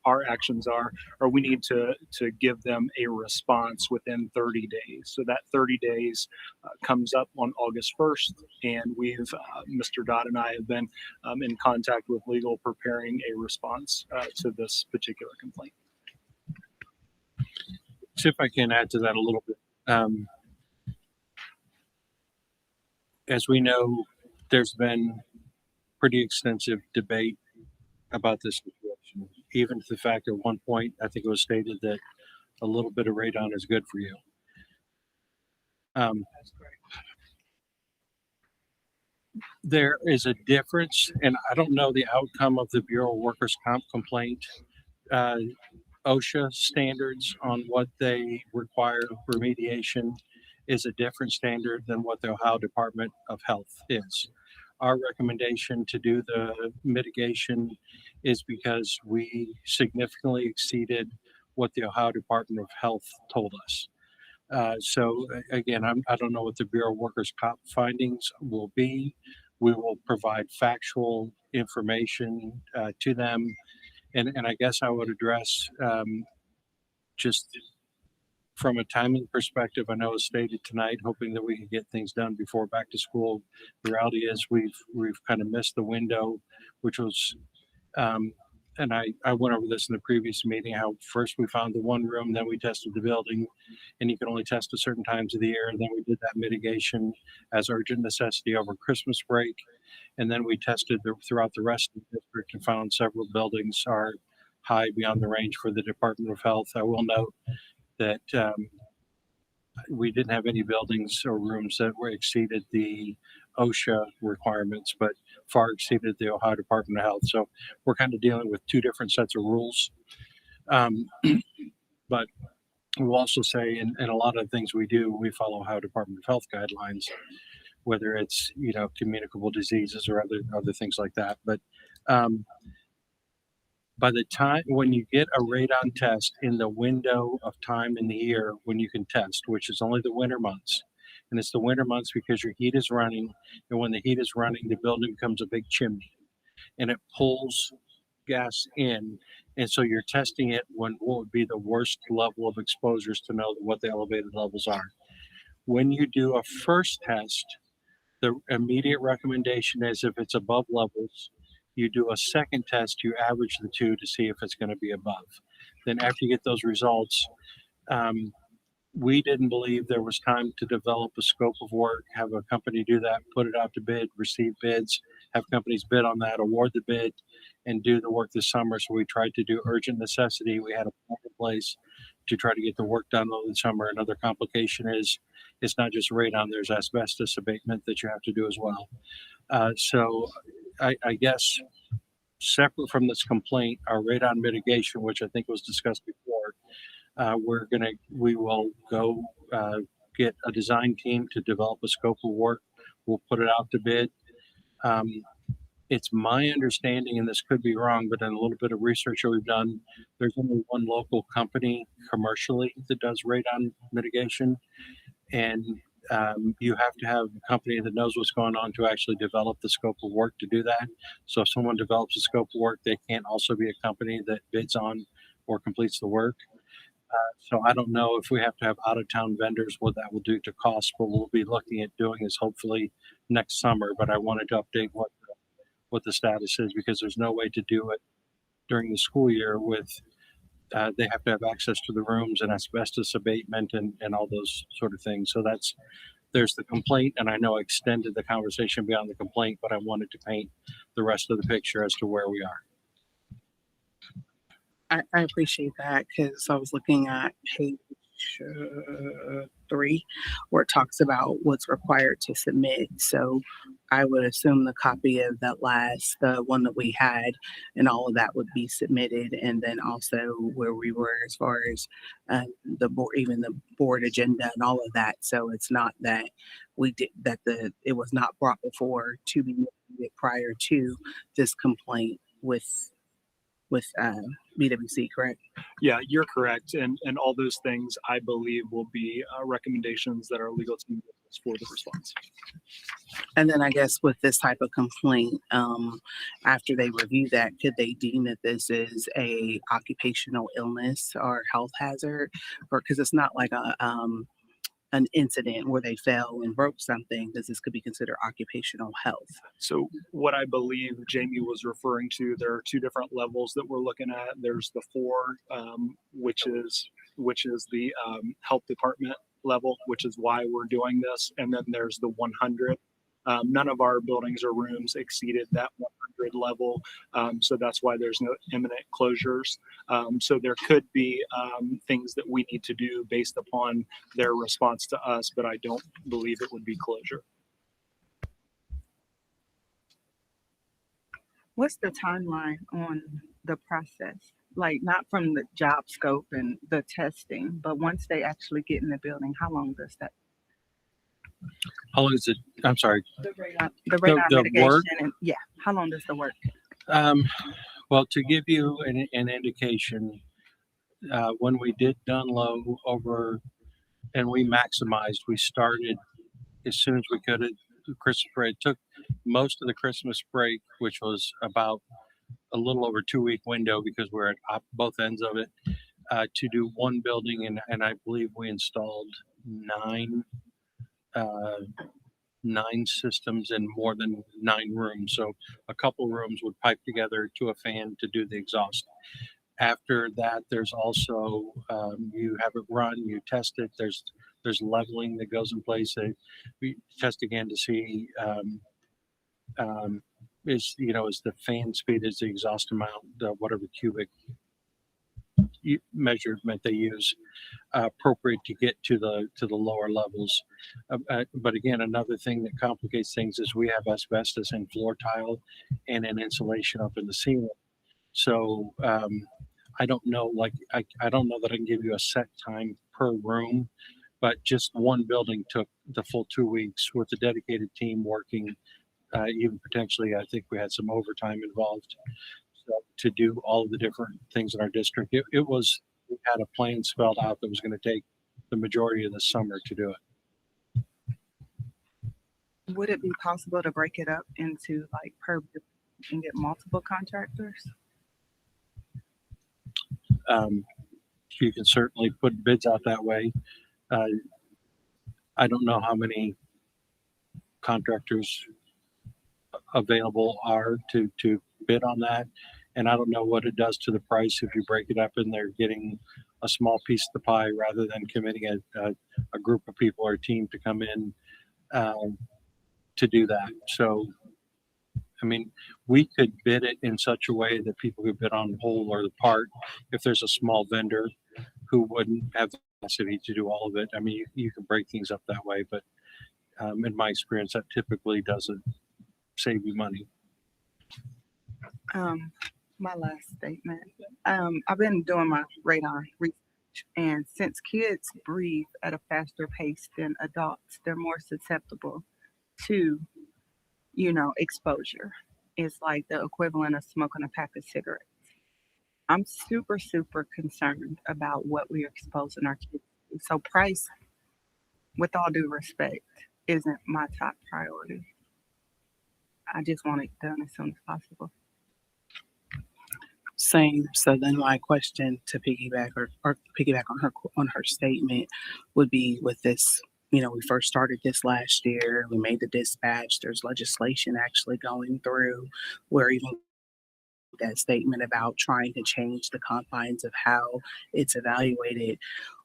our actions are, or we need to give them a response within 30 days. So that 30 days comes up on August 1st, and Mr. Dodd and I have been in contact with legal preparing a response to this particular complaint. See if I can add to that a little bit. As we know, there's been pretty extensive debate about this situation, even to the fact at one point, I think it was stated that a little bit of radon is good for you. There is a difference, and I don't know the outcome of the Bureau of Workers' Comp complaint. OSHA standards on what they require remediation is a different standard than what the Ohio Department of Health is. Our recommendation to do the mitigation is because we significantly exceeded what the Ohio Department of Health told us. So again, I don't know what the Bureau of Workers' Comp findings will be. We will provide factual information to them. And I guess I would address just from a timing perspective, I know it was stated tonight, hoping that we can get things done before back to school. The reality is we've kind of missed the window, which was, and I went over this in the previous meeting, how first we found the one room, then we tested the building, and you can only test at certain times of the year. And then we did that mitigation as urgent necessity over Christmas break. And then we tested throughout the rest of the district and found several buildings are high beyond the range for the Department of Health. I will note that we didn't have any buildings or rooms that were exceeded the OSHA requirements, but far exceeded the Ohio Department of Health. So we're kind of dealing with two different sets of rules. But we'll also say in a lot of things we do, we follow Ohio Department of Health guidelines, whether it's, communicable diseases or other things like that. But by the time when you get a radon test in the window of time in the year when you can test, which is only the winter months, and it's the winter months because your heat is running, and when the heat is running, the building becomes a big chimney, and it pulls gas in, and so you're testing it when what would be the worst level of exposures to know what the elevated levels are. When you do a first test, the immediate recommendation is if it's above levels, you do a second test, you average the two to see if it's going to be above. Then after you get those results, we didn't believe there was time to develop a scope of work, have a company do that, put it out to bid, receive bids, have companies bid on that, award the bid, and do the work this summer. So we tried to do urgent necessity. We had a plan in place to try to get the work done over the summer. Another complication is it's not just radon, there's asbestos abatement that you have to do as well. So I guess separate from this complaint, our radon mitigation, which I think was discussed before, we will go get a design team to develop a scope of work. We'll put it out to bid. It's my understanding, and this could be wrong, but in a little bit of research that we've done, there's only one local company commercially that does radon mitigation. And you have to have a company that knows what's going on to actually develop the scope of work to do that. So if someone develops a scope of work, they can't also be a company that bids on or completes the work. So I don't know if we have to have out-of-town vendors, what that will do to cost, but we'll be looking at doing this hopefully next summer. But I wanted to update what the status is, because there's no way to do it during the school year with they have to have access to the rooms and asbestos abatement and all those sort of things. So there's the complaint, and I know I extended the conversation beyond the complaint, but I wanted to paint the rest of the picture as to where we are. I appreciate that because I was looking at page 3 where it talks about what's required to submit. So I would assume the copy of that the one that we had, and all of that would be submitted. And then also where we were as far as the board, even the board agenda and all of that. So it's not that we did that it was not brought before to be made prior to this complaint with BWC, correct? Yeah, you're correct. And all those things, I believe, will be recommendations that our legal team gives for the response. And then I guess with this type of complaint, after they review that, could they deem that this is a occupational illness or health hazard? Or because it's not like an incident where they fell and broke something, because this could be considered occupational health. So what I believe Jamie was referring to, there are 2 different levels that we're looking at. There's the 4, which is the health department level, which is why we're doing this. And then there's the 100. None of our buildings or rooms exceeded that 100 level. So that's why there's no imminent closures. So there could be things that we need to do based upon their response to us, but I don't believe it would be closure. What's the timeline on the process? Like not from the job scope and the testing, but once they actually get in the building, how long does that? How long is it? I'm sorry. The radon the mitigation work? and how long does the work? Well, to give you an indication, when we did Dunlow over and we maximized, we started as soon as we could at Christmas break. It took most of the Christmas break, which was about a little over 2-week window because we're at both ends of it, to do one building. And I believe we installed 9 systems in more than 9 rooms. So a couple rooms would pipe together to a fan to do the exhaust. After that, there's also you have it run, you test it. There's leveling that goes in place. We test again to see is the fan speed, is the exhaust amount, whatever cubic measurement they use, appropriate to get to the lower levels. But again, another thing that complicates things is we have asbestos in floor tile and in insulation up in the ceiling. So I don't know, I don't know that I can give you a set time per room, but just one building took the full 2 weeks with a dedicated team working. Even potentially, I think we had some overtime involved. To do all of the different things in our district. We had a plan spelled out that was going to take the majority of the summer to do it. Would it be possible to break it up into like per and get multiple contractors? You can certainly put bids out that way. I don't know how many contractors available are to bid on that. And I don't know what it does to the price if you break it up and they're getting a small piece of the pie rather than committing a group of people or a team to come in to do that. So, I mean, we could bid it in such a way that people could bid on the whole or the part if there's a small vendor who wouldn't have the capacity to do all of it. I mean, you can break things up that way, but in my experience, that typically doesn't save you money. My last statement. I've been doing my radon research, and since kids breathe at a faster pace than adults, they're more susceptible to, exposure. It's like the equivalent of smoking a pack of cigarettes. I'm super, super concerned about what we are exposing our kids to. So price, with all due respect, isn't my top priority. I just want it done as soon as possible. Same. So then my question to piggyback or piggyback on her statement would be with this, we first started this last year, we made the dispatch, there's legislation actually going through. We're even that statement about trying to change the confines of how it's evaluated,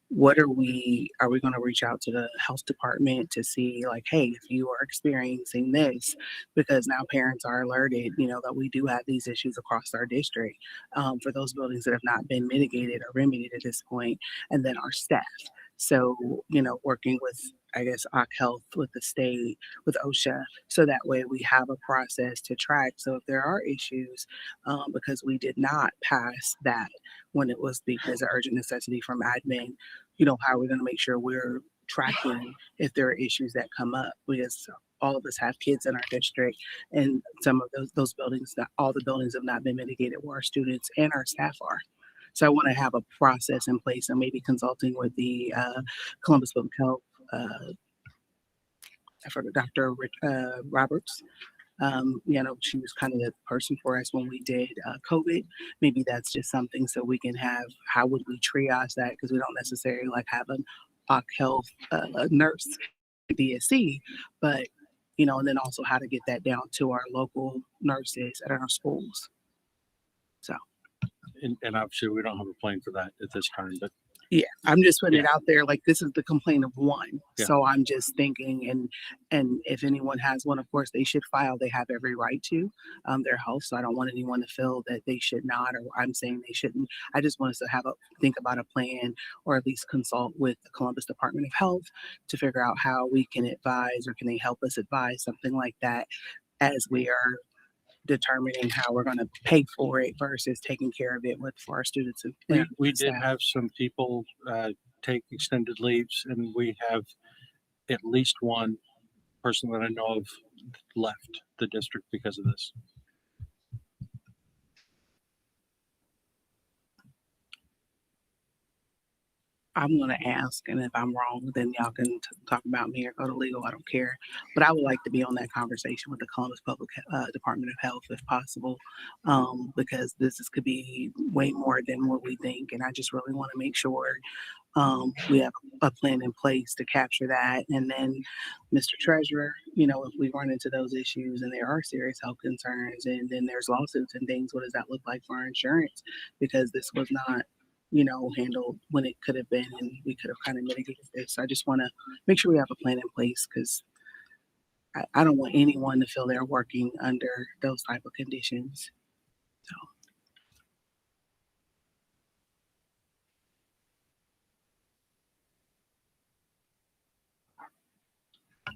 what are we going to reach out to the health department to see, like, hey, if you are experiencing this, because now parents are alerted, that we do have these issues across our district, for those buildings that have not been mitigated or remedied at this point, and then our staff. So, working with, I guess, OC Health, with the state, with OSHA, so that way we have a process to track. So if there are issues, because we did not pass that when it was because of urgent necessity from admin, how are we going to make sure we're tracking if there are issues that come up? Because all of us have kids in our district, and some of those buildings, not all the buildings have not been mitigated where our students and our staff are. So I want to have a process in place, and maybe consulting with the Columbus Public Health, I forgot Dr. Roberts. She was kind of the person for us when we did COVID. Maybe that's just something so we can have, how would we triage that? Because we don't necessarily have an OC Health nurse DSC, but, and then also how to get that down to our local nurses at our schools. So. And obviously we don't have a plan for that at this time, but yeah, I'm just putting it out there. Like, this is the complaint of one. Yeah. So I'm just thinking, and if anyone has one, of course they should file. They have every right to their health. So I don't want anyone to feel that they should not, or I'm saying they shouldn't. I just want us to think about a plan, or at least consult with the Columbus Department of Health to figure out how we can advise, or can they help us advise something like that as we are determining how we're going to pay for it versus taking care of it for our students. And we did staff. have some people take extended leaves, and we have at least one person that I know of left the district because of this. I'm going to ask, and if I'm wrong, then y'all can talk about me or go to legal. I don't care. But I would like to be on that conversation with the Columbus Public Department of Health, if possible, because this could be way more than what we think. And I just really want to make sure we have a plan in place to capture that. And then, Mr. Treasurer, if we run into those issues and there are serious health concerns, and then there's lawsuits and things, what does that look like for our insurance? Because this was not handled when it could have been, and we could have kind of mitigated this. So I just want to make sure we have a plan in place, because I don't want anyone to feel they're working under those type of conditions. So.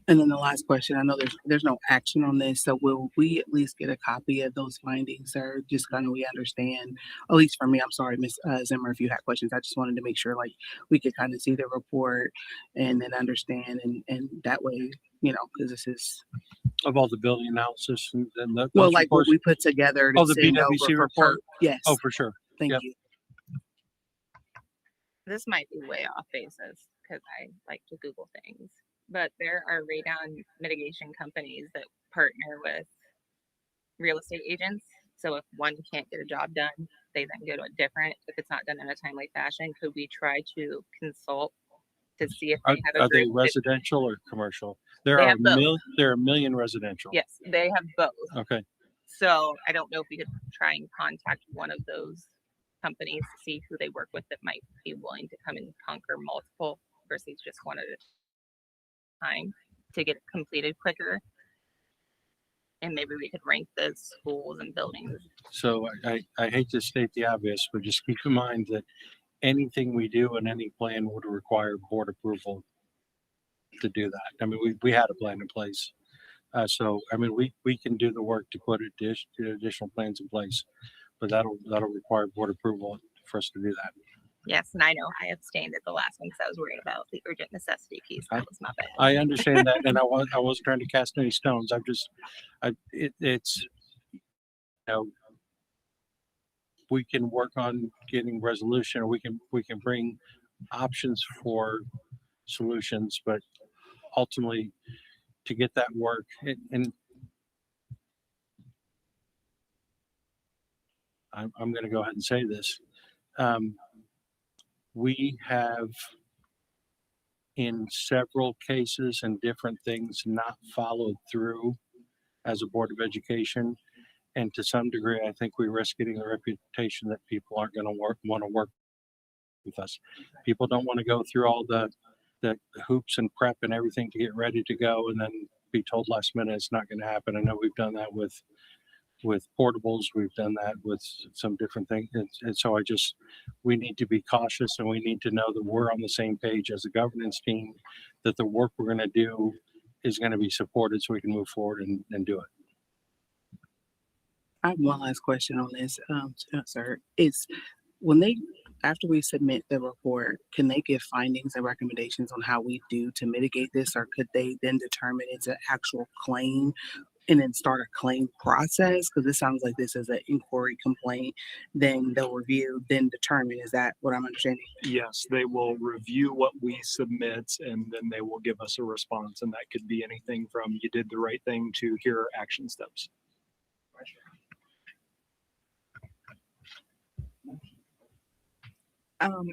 And then the last question, I know there's no action on this, so will we at least get a copy of those findings, sir? Just kind of, we understand, at least for me, I'm sorry, Ms. Zimmer, if you had questions. I just wanted to make sure we could kind of see the report and then understand, and that way, because this is Of all the building analysis and the well, like what we put together to the send over PwC for report. Yes. Oh, for sure. Thank Yep. you. This might be way off basis because I like to Google things, but there are radon mitigation companies that partner with real estate agents. So if one can't get a job done, they then go to a different, if it's not done in a timely fashion. Could we try to consult to see if they have a Are they group residential or commercial? There They are have both. there are a million residential. Yes, they have both. Okay. So I don't know if we could try and contact one of those companies to see who they work with that might be willing to come and conquer multiple versus just one at a time to get it completed quicker. And maybe we could rank the schools and buildings. So I hate to state the obvious, but just keep in mind that anything we do in any plan would require board approval to do that. I mean, we had a plan in place. So, I mean, we can do the work to put additional plans in place, but that'll require board approval for us to do that. Yes, and I know I abstained at the last one because I was worried about the urgent necessity piece. That was my bad. I understand that, and I wasn't trying to cast any stones. It's we can work on getting resolution, or we can bring options for solutions, but ultimately to get that work, and I'm going to go ahead and say this. We have, in several cases and different things, not followed through as a Board of Education. And to some degree, I think we risk getting the reputation that people aren't going to want to work with us. People don't want to go through all the hoops and prep and everything to get ready to go and then be told last minute it's not going to happen. I know we've done that with portables. We've done that with some different things. And so we need to be cautious, and we need to know that we're on the same page as a governance team, that the work we're going to do is going to be supported so we can move forward and do it. I have one last question on this, sir. It's after we submit the report, can they give findings and recommendations on how we do to mitigate this, or could they then determine it's an actual claim and then start a claim process? Because it sounds like this is an inquiry complaint. Then they'll review, then determine. Is that what I'm understanding? Yes, they will review what we submit and then they will give us a response. And that could be anything from you did the right thing to here are action steps.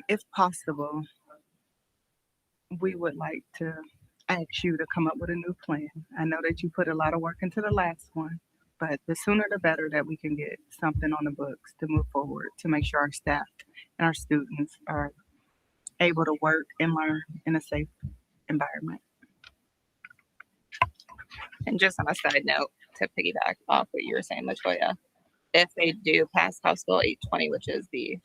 If possible, we would like to ask you to come up with a new plan. I know that you put a lot of work into the last one, but the sooner the better that we can get something on the books to move forward, to make sure our staff and our students are able to work and learn in a safe environment. And just on a side note, to piggyback off what you were saying, LaToya, if they do pass House Bill 820, which is the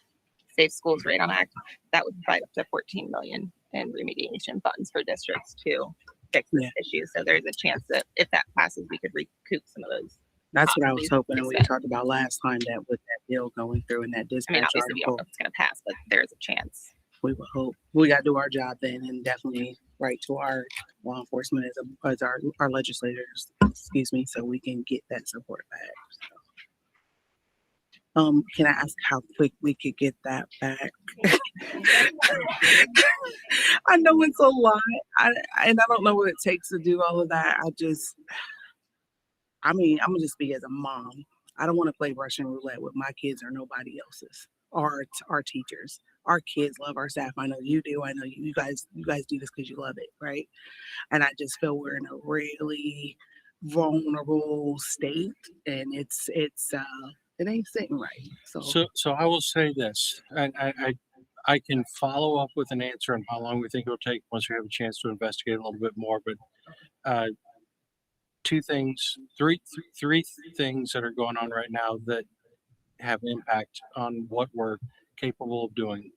Safe Schools Radon Act, that would provide up to $14 million in remediation funds for districts to fix this issue. So there's a chance that if that passes, we could recoup some of those. That's what I was hoping, and we talked about last time, that with that bill going through and that dispatch I mean, obviously we don't know article, if it's going to pass, but there's a chance. we will hope. We got to do our job then, and definitely write to our law enforcement as our legislators, excuse me, so we can get that support back. So. Can I ask how quick we could get that back? I know it's a lot, and I don't know what it takes to do all of that. I'm gonna just speak as a mom. I don't want to play Russian roulette with my kids or nobody else's, or our teachers. Our kids love our staff. I know you do. I know you guys do this because you love it, right? And I just feel we're in a really vulnerable state, and it ain't sitting right. So I will say this, and I can follow up with an answer on how long we think it'll take once we have a chance to investigate a little bit more. But three things that are going on right now that have impact on what we're capable of doing.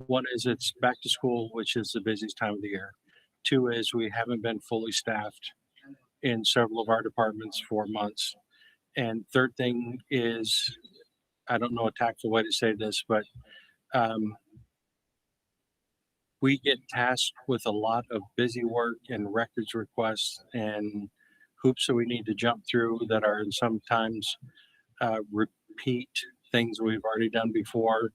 One is it's back to school, which is the busiest time of the year. Two is we haven't been fully staffed in several of our departments for months. And third thing is, I don't know a tactful way to say this, but we get tasked with a lot of busy work and records requests and hoops that we need to jump through that are sometimes repeat things we've already done before,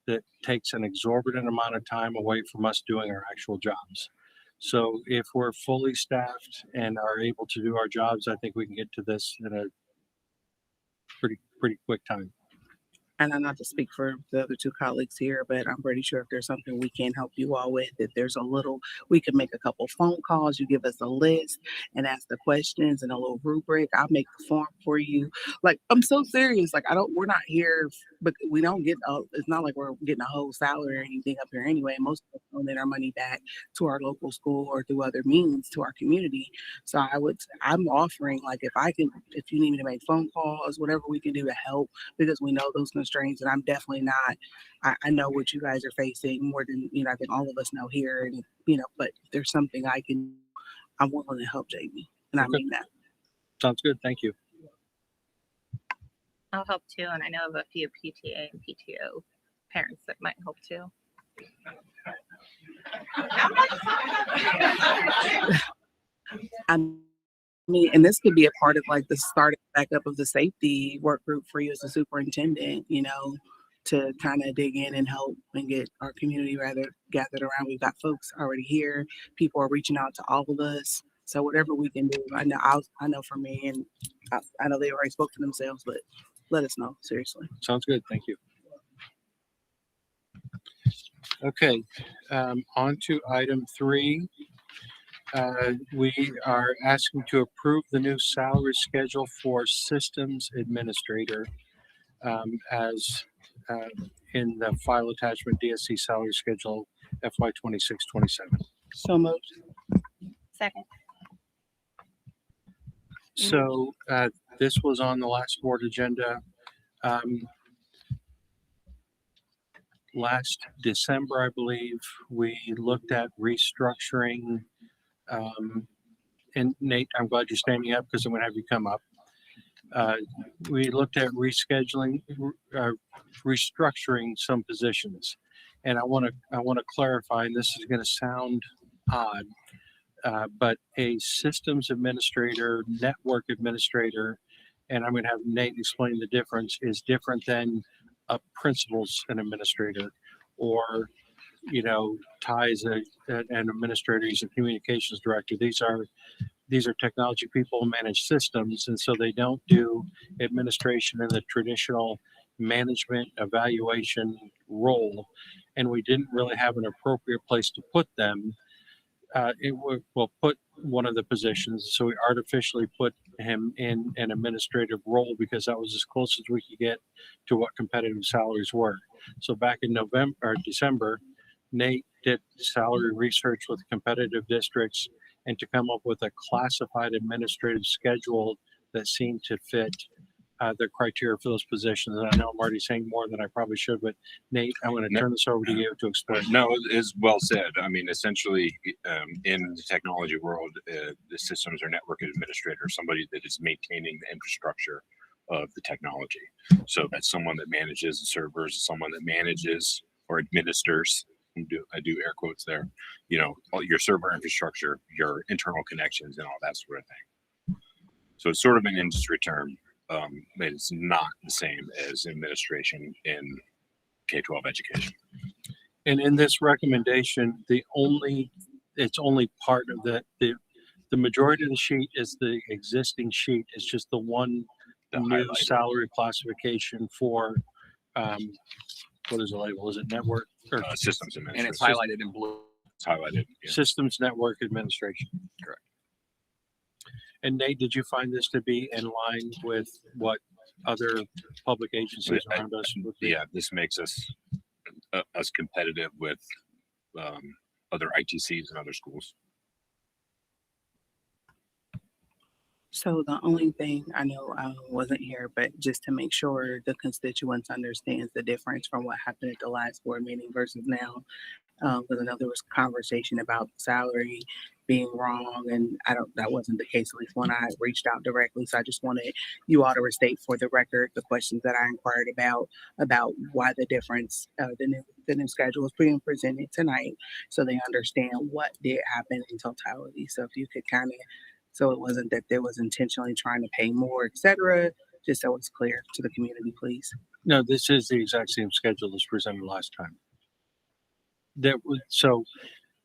that takes an exorbitant amount of time away from us doing our actual jobs. So if we're fully staffed and are able to do our jobs, I think we can get to this in a pretty quick time. And I'm not to speak for the other two colleagues here, but I'm pretty sure if there's something we can help you all with, that we can make a couple phone calls, you give us a list and ask the questions and a little rubric. I'll make the form for you. Like, I'm so serious. Like, we're not here, but we don't get, it's not like we're getting a whole salary or anything up here anyway. Most of us donate our money back to our local school or through other means to our community. So I'm offering, like, if you need me to make phone calls, whatever we can do to help, because we know those constraints, and I'm definitely not. I know what you guys are facing more than I think all of us know here, and but if there's something I'm willing to help, Jamie, and I mean that. Sounds good. Thank you. I'll help too, and I know of a few PTA and PTO parents that might help too. And this could be a part of like the start back up of the safety work group for you as a superintendent, to kind of dig in and help and get our community rather gathered around. We've got folks already here. People are reaching out to all of us. So whatever we can do, I know for me, and I know they already spoke for themselves, but let us know, seriously. Sounds good. Thank you. Okay, on to item 3. We are asking to approve the new salary schedule for systems administrator as in the file attachment DSC salary schedule FY 26-27. So moved. Second. So this was on the last board agenda. Last December, I believe, we looked at restructuring. And Nate, I'm glad you're standing up because I'm going to have you come up. We looked at restructuring some positions, and I want to clarify. And this is going to sound odd, but a systems administrator, network administrator, and I'm going to have Nate explain the difference, is different than a principal's an administrator, or Ty is an administrator, he's a communications director. These are technology people who manage systems, and so they don't do administration in the traditional management evaluation role. And we didn't really have an appropriate place to put them. We'll put one of the positions, so we artificially put him in an administrative role because that was as close as we could get to what competitive salaries were. So back in November or December, Nate did salary research with competitive districts and to come up with a classified administrative schedule that seemed to fit the criteria for those positions. And I know I'm already saying more than I probably should, but Nate, I'm going to turn this over to you to explain. No, it's well said. I mean, essentially, in the technology world, the systems or network administrator, somebody that is maintaining the infrastructure of the technology. So that's someone that manages the servers, someone that manages or administers. I do air quotes there. All your server infrastructure, your internal connections, and all that sort of thing. So it's sort of an industry term. But it's not the same as administration in K-12 education. And in this recommendation, it's only part of the majority of the sheet is the existing sheet. It's just the one new salary classification for what is the label? Is it network or systems administration? And it's highlighted in blue. It's highlighted. Yeah. Systems network administration. Correct. And Nate, did you find this to be in line with what other public agencies around us would be? Yeah, this makes us competitive with other ITCs and other schools. So the only thing I know I wasn't here, but just to make sure the constituents understands the difference from what happened at the last board meeting versus now. Because I know there was conversation about salary being wrong, and that wasn't the case, at least when I reached out directly. So I just wanted you all to restate for the record the questions that I inquired about why the difference, the new schedule is being presented tonight, so they understand what did happen in totality. So if you could so it wasn't that there was intentionally trying to pay more, et cetera, just so it's clear to the community, please. No, this is the exact same schedule as presented last time. So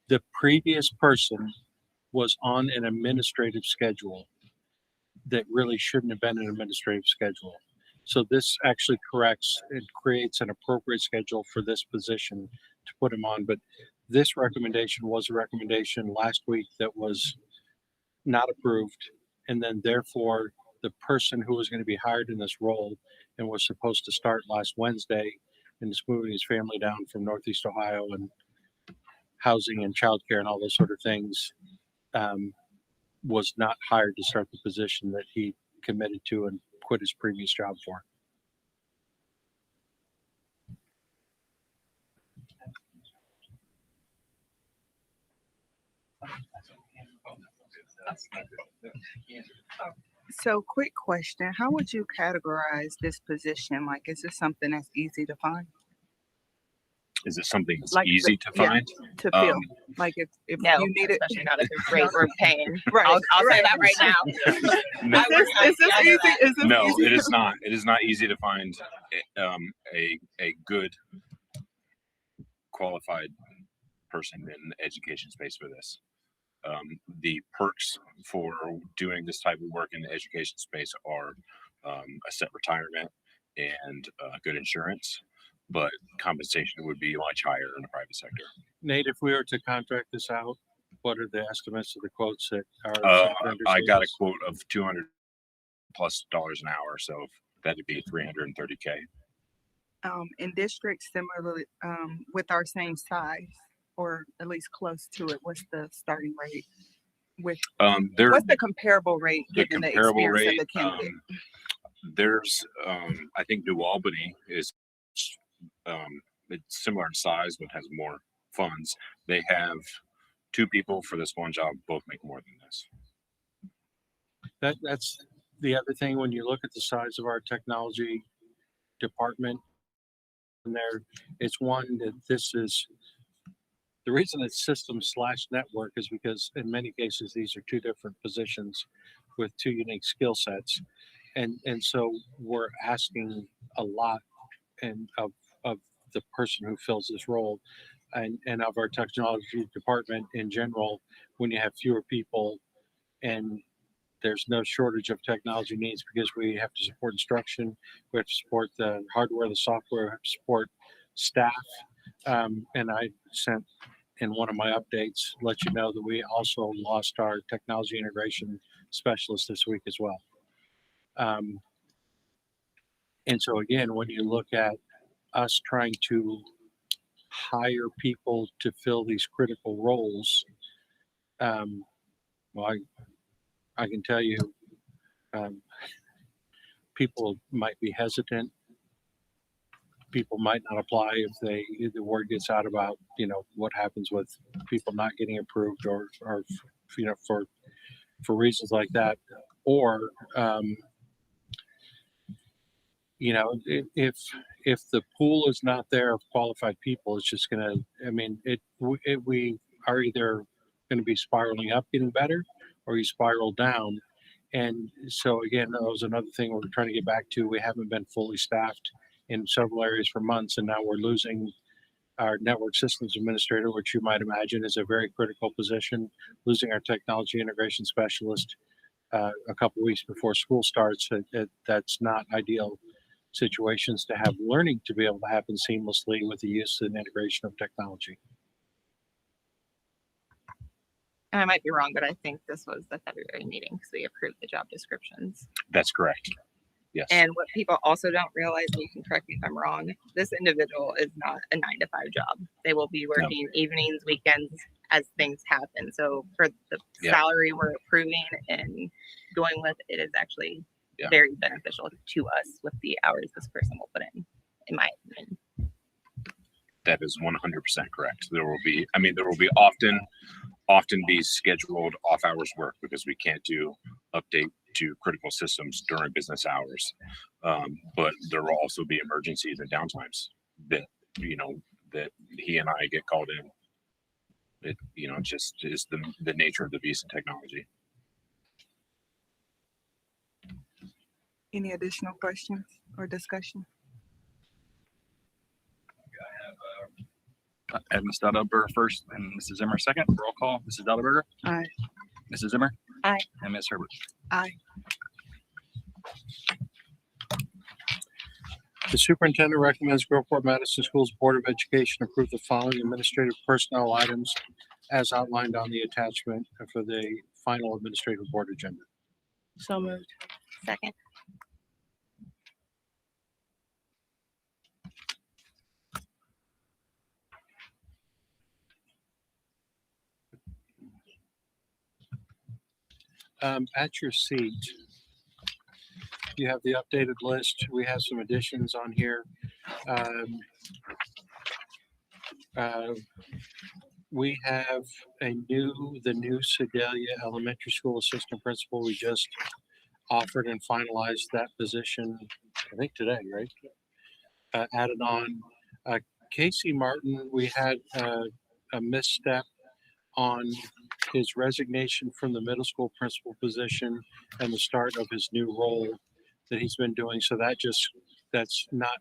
the previous person was on an administrative schedule that really shouldn't have been an administrative schedule. So this actually corrects and creates an appropriate schedule for this position to put him on. But this recommendation was a recommendation last week that was not approved. And then therefore the person who was going to be hired in this role and was supposed to start last Wednesday and is moving his family down from Northeast Ohio and housing and childcare and all those sort of things, was not hired to start the position that he committed to and quit his previous job for. So quick question, how would you categorize this position? Like, is this something that's easy to find? Is it something that's Like easy to find? To fill? Like if No, you need it? especially not at the rate we're paying. Right, I'll say right. that right now. No, Is this easy? Is this no, easy? it is not. It is not easy to find a good qualified person in the education space for this. The perks for doing this type of work in the education space are a set retirement and good insurance, but compensation would be much higher in the private sector. Nate, if we were to contract this out, what are the estimates of the quotes that our vendors I gave got a us? quote of $200+ an hour, so that'd be 330K. In districts similarly, with our same size, or at least close to it, what's the starting rate? With, There, what's the comparable rate the given the comparable experience rate, of the candidate? there's, I think New Albany is, it's similar in size, but has more funds. They have 2 people for this one job, both make more than this. That's the other thing, when you look at the size of our technology department, and there, it's one that this is, the reason it's system/network is because in many cases, these are 2 different positions with 2 unique skill sets. And so we're asking a lot and of the person who fills this role and of our technology department in general, when you have fewer people and there's no shortage of technology needs because we have to support instruction, we have to support the hardware, the software, we have to support staff. And I sent in one of my updates, let you know that we also lost our technology integration specialist this week as well. And so again, when you look at us trying to hire people to fill these critical roles, well, I can tell you, people might be hesitant. People might not apply if the word gets out about, you know, what happens with people not getting approved or you know, for reasons like that. Or, you know, if the pool is not there of qualified people, it's just gonna, I mean, we are either gonna be spiraling up, getting better, or you spiral down. And so again, that was another thing we're trying to get back to. We haven't been fully staffed in several areas for months, and now we're losing our network systems administrator, which you might imagine is a very critical position, losing our technology integration specialist a couple weeks before school starts. That's not ideal situations to have learning to be able to happen seamlessly with the use and integration of technology. And I might be wrong, but I think this was the February meeting because we approved the job descriptions. That's correct. Yes. And what people also don't realize, and you can correct me if I'm wrong, this individual is not a 9-to-5 job. They will be working evenings, weekends as things happen. So for the salary we're approving and going with, it is actually very beneficial to us with the hours this person will put in my opinion. That is 100% correct. There will be, I mean, there will be often be scheduled off hours work because we can't do update to critical systems during business hours. But there will also be emergencies and downtimes that, you know, that he and I get called in. It, you know, just is the nature of the beast in technology. Any additional questions or discussion? I have Ms. Dadaberger first and Mrs. Zimmer second. Roll call. Mrs. Dadaberger. Aye. Mrs. Zimmer. Aye. And Ms. Herbert. Aye. The superintendent recommends Groveport Madison Schools Board of Education approve the following administrative personnel items as outlined on the attachment for the final administrative board agenda. So moved. Second. At your seat, you have the updated list. We have some additions on here. We have the new Sedalia Elementary School Assistant Principal. We just offered and finalized that position, I think today, right? Added on. Casey Martin, we had a misstep on his resignation from the middle school principal position and the start of his new role that he's been doing. So that's not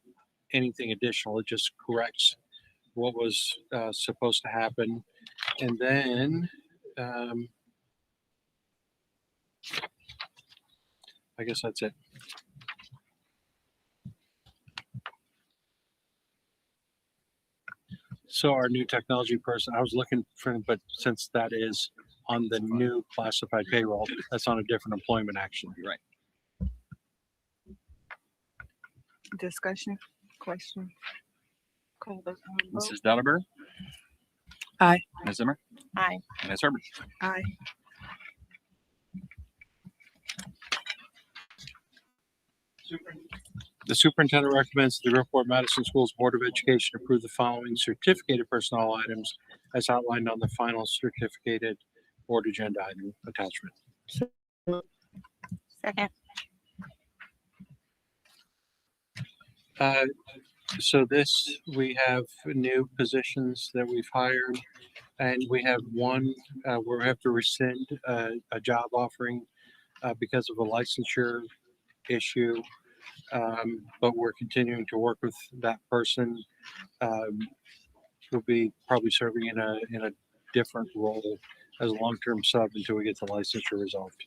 anything additional. It just corrects what was supposed to happen. And then I guess that's it. So our new technology person, I was looking for, but since that is on the new classified payroll, that's on a different employment action. Right. Discussion, question. Call the vote. Mrs. Dattelberg? Aye. Ms. Zimmer? Aye. Ms. Herbert? Aye. The superintendent recommends the Groveport Madison Schools Board of Education approve the following certificated personnel items as outlined on the final certificated board agenda item attachment. Second. So this, we have new positions that we've hired, and we have one where we have to rescind a job offering because of a licensure issue. But we're continuing to work with that person. Who'll be probably serving in a different role as a long-term sub until we get the licensure resolved.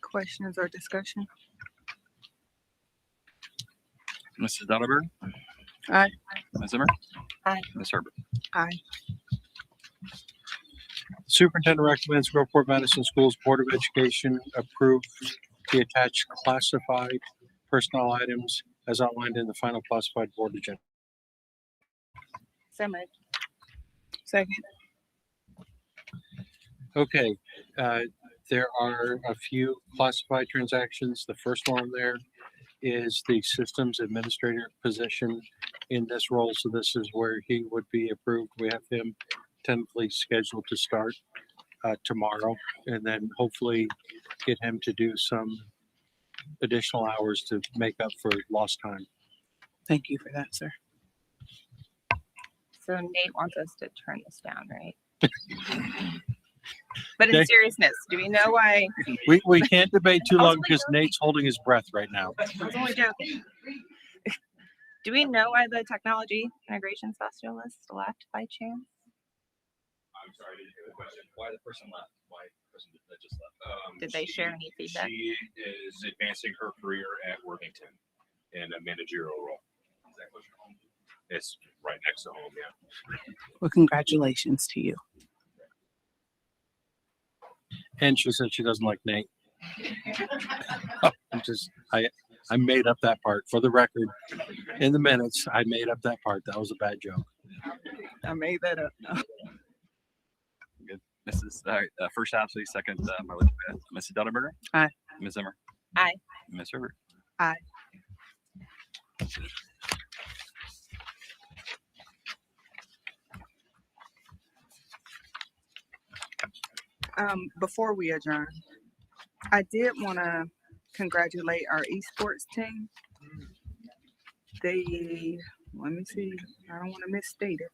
Questions or discussion? Mrs. Dattelberg? Aye. Ms. Zimmer? Aye. Ms. Herbert? Aye. Superintendent recommends Groveport Madison Schools Board of Education approve the attached classified personnel items as outlined in the final classified board agenda. So moved. Second. Okay, there are a few classified transactions. The first one there is the systems administrator position in this role. So this is where he would be approved. We have him tentatively scheduled to start tomorrow, and then hopefully get him to do some additional hours to make up for lost time. Thank you for that, sir. So Nate wants us to turn this down, right? But in Okay. seriousness, do we know why? We can't debate too I was long only because joking. Nate's holding his breath right now. I was only joking. Do we know why the technology integration specialist left by chance? I'm sorry, I didn't hear the question. Why the person left? Why the person that just left? Did they share any feedback? She is advancing her career at Worthington in a managerial role. Is that close to home? It's right next to home, yeah. Well, congratulations to you. And she said she doesn't like Nate. I made up that part for the record. In the minutes, I made up that part. That was a bad joke. I made that up. Good. Mrs. First Ashley, second Mrs. Dattelberger? Aye. Ms. Zimmer? Aye. Ms. Herbert? Aye. Before we adjourn, I did want to congratulate our esports team. Let me see, I don't want to misstate it.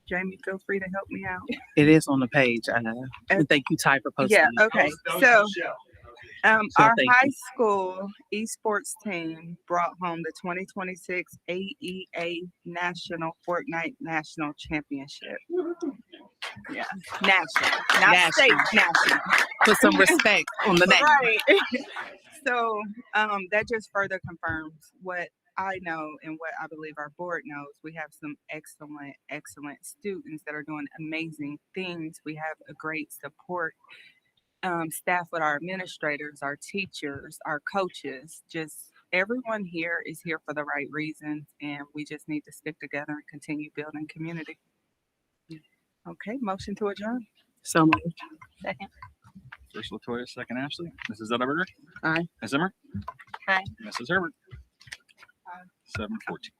Jamie, feel free to help me out. It is on the page. And thank you, Ty, for posting. Yeah, it. okay. So, Our thank high you. school esports team brought home the 2026 AEA National Fortnite National Championship. Yeah, national, not National. state, national. Put some respect on the name. Right. So that just further confirms what I know and what I believe our board knows. We have some excellent students that are doing amazing things. We have a great support staff with our administrators, our teachers, our coaches. Just everyone here is here for the right reasons, and we just need to stick together and continue building community. Okay, motion to adjourn. So moved. Second. First Latoya, second Ashley. Mrs. Dattelberger? Aye. Ms. Zimmer? Aye. Mrs. Herbert? 7:14.